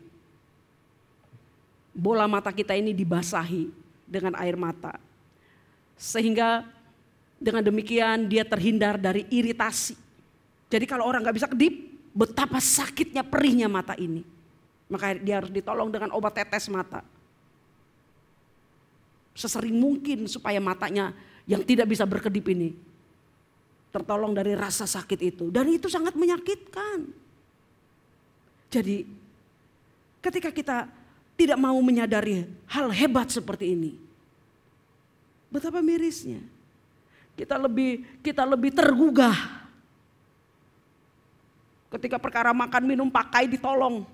bola mata kita ini dibasahi dengan air mata. Sehingga dengan demikian dia terhindar dari iritasi. Jadi kalau orang gak bisa kedip, betapa sakitnya perihnya mata ini. Maka dia harus ditolong dengan obat tetes mata. Sesering mungkin supaya matanya yang tidak bisa berkedip ini tertolong dari rasa sakit itu. Dan itu sangat menyakitkan. Jadi ketika kita tidak mau menyadari hal hebat seperti ini, betapa mirisnya. Kita lebih tergugah ketika perkara makan minum pakai ditolong,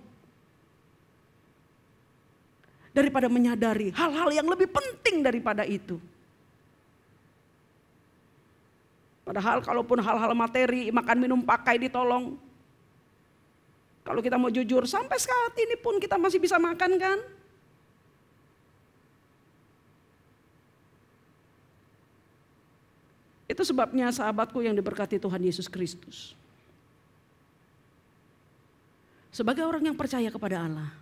daripada menyadari hal-hal yang lebih penting daripada itu. Padahal kalaupun hal-hal materi, makan minum pakai ditolong, kalau kita mau jujur, sampai saat ini pun kita masih bisa makan kan? Itu Itu sebabnya sahabatku yang diberkati Tuhan Yesus Kristus. Sebagai orang yang percaya kepada Allah,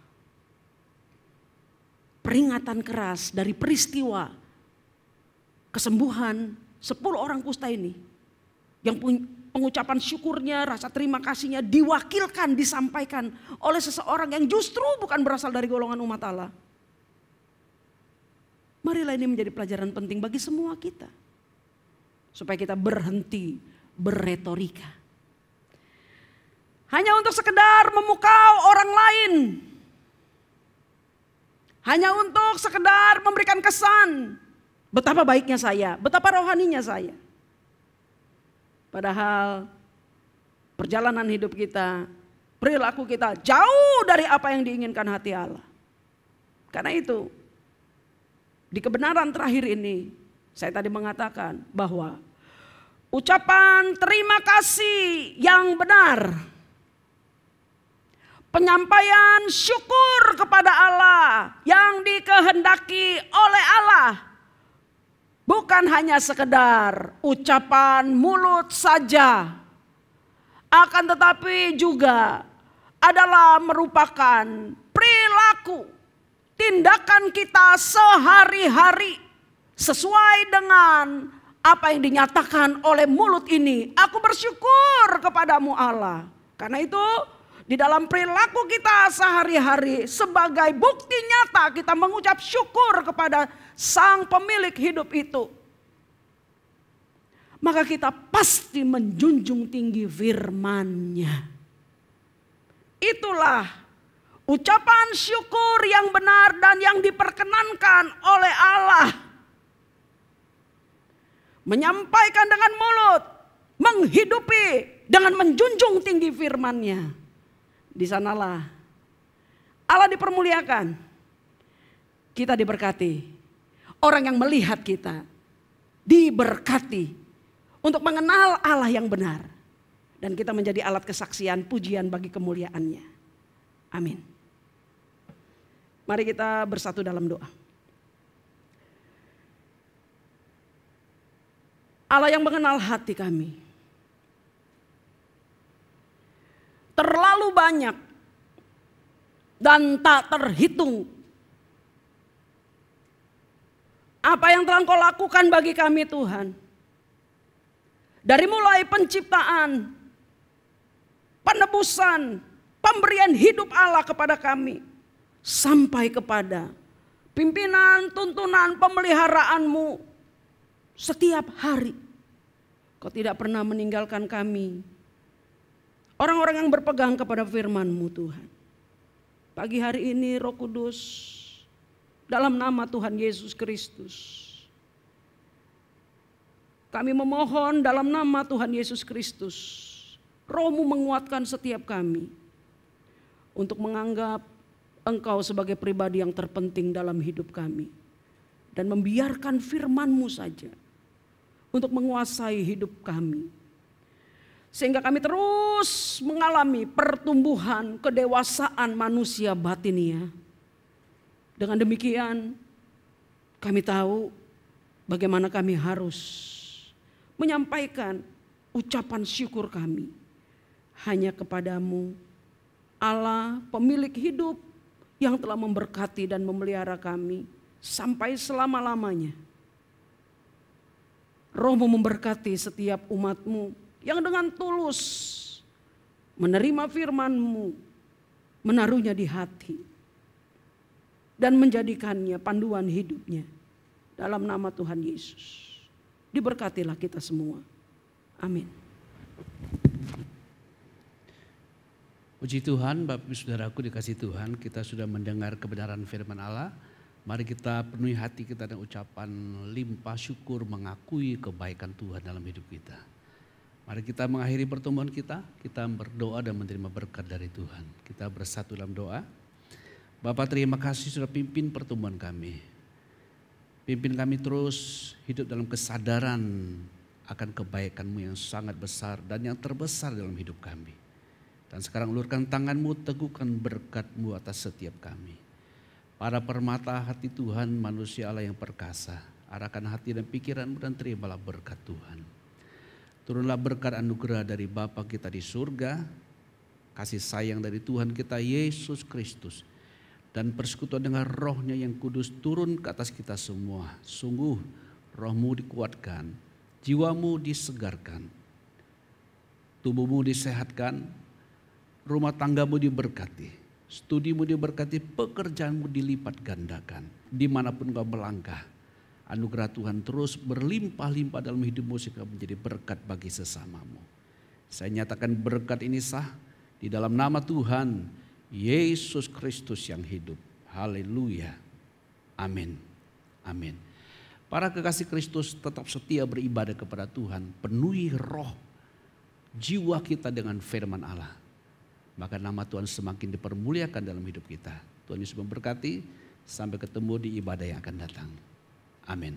peringatan keras dari peristiwa kesembuhan 10 orang kusta ini, yang pengucapan syukurnya, rasa terima kasihnya diwakilkan, disampaikan oleh seseorang yang justru bukan berasal dari golongan umat Allah. Marilah ini menjadi pelajaran penting bagi semua kita, supaya kita berhenti berretorika hanya untuk sekedar memukau orang lain, hanya untuk sekedar memberikan kesan betapa baiknya saya, betapa rohaninya saya. Padahal perjalanan hidup kita, perilaku kita jauh dari apa yang diinginkan hati Allah. Karena itu, di kebenaran terakhir ini, saya tadi mengatakan bahwa ucapan terima kasih yang benar, penyampaian syukur kepada Allah yang dikehendaki oleh Allah, bukan hanya sekedar ucapan mulut saja, akan tetapi juga adalah merupakan perilaku, tindakan kita sehari-hari sesuai dengan apa yang dinyatakan oleh mulut ini. Aku bersyukur kepadamu Allah. Karena itu di dalam perilaku kita sehari-hari sebagai bukti nyata kita mengucap syukur kepada Sang pemilik hidup itu, maka kita pasti menjunjung tinggi firman-Nya. Itulah ucapan syukur yang benar dan yang diperkenankan oleh Allah. Menyampaikan dengan mulut, menghidupi dengan menjunjung tinggi firman-Nya. Di sanalah Allah dipermuliakan, kita diberkati. Orang yang melihat kita diberkati untuk mengenal Allah yang benar. Dan kita menjadi alat kesaksian pujian bagi kemuliaan-Nya. Amin. Mari kita bersatu dalam doa. Allah yang mengenal hati kami. Terlalu banyak dan tak terhitung apa yang telah Engkau lakukan bagi kami Tuhan. Dari mulai penciptaan, penebusan, pemberian hidup Allah kepada kami, sampai kepada pimpinan, tuntunan, pemeliharaan-Mu setiap hari. Kau tidak pernah meninggalkan kami, orang-orang yang berpegang kepada firman-Mu Tuhan. Pagi hari ini Roh Kudus, dalam nama Tuhan Yesus Kristus, kami memohon dalam nama Tuhan Yesus Kristus, Roh-Mu menguatkan setiap kami untuk menganggap Engkau sebagai pribadi yang terpenting dalam hidup kami. Dan membiarkan firman-Mu saja untuk menguasai hidup kami. Sehingga kami terus mengalami pertumbuhan kedewasaan manusia batinia. Dengan demikian kami tahu bagaimana kami harus menyampaikan ucapan syukur kami hanya kepadamu, Allah pemilik hidup yang telah memberkati dan memelihara kami sampai selama-lamanya. Roh-Mu memberkati setiap umat-Mu yang dengan tulus menerima firman-Mu, menaruhnya di hati, dan menjadikannya panduan hidupnya. Dalam nama Tuhan Yesus, diberkatilah kita semua. Amin. Puji Tuhan, Bapak Ibu Saudaraku dikasih Tuhan, kita sudah mendengar kebenaran firman Allah. Mari kita penuhi hati kita dengan ucapan limpah syukur, mengakui kebaikan Tuhan dalam hidup kita. Mari kita mengakhiri pertemuan kita berdoa dan menerima berkat dari Tuhan. Kita bersatu dalam doa. Bapak, terima kasih sudah pimpin pertemuan kami. Pimpin kami terus hidup dalam kesadaran akan kebaikan-Mu yang sangat besar dan yang terbesar dalam hidup kami. Dan sekarang ulurkan tangan-Mu, teguhkan berkat-Mu atas setiap kami. Para permata hati Tuhan, manusia Allah yang perkasa, arahkan hati dan pikiran-Mu dan terimalah berkat Tuhan. Turunlah berkat anugerah dari Bapa kita di surga, kasih sayang dari Tuhan kita Yesus Kristus, dan persekutuan dengan Roh-Nya yang kudus turun ke atas kita semua. Sungguh rohmu dikuatkan, jiwamu disegarkan, tubuhmu disehatkan, rumah tanggamu diberkati, studimu diberkati, pekerjaanmu dilipat gandakan. Dimanapun kau melangkah, anugerah Tuhan terus berlimpah-limpah dalam hidupmu sehingga menjadi berkat bagi sesamamu. Saya nyatakan berkat ini sah di dalam nama Tuhan Yesus Kristus yang hidup. Haleluya. Amin. Amin. Para kekasih Kristus, tetap setia beribadah kepada Tuhan. Penuhi roh jiwa kita dengan firman Allah. Maka nama Tuhan semakin dipermuliakan dalam hidup kita. Tuhan Yesus memberkati. Sampai ketemu di ibadah yang akan datang. Amin.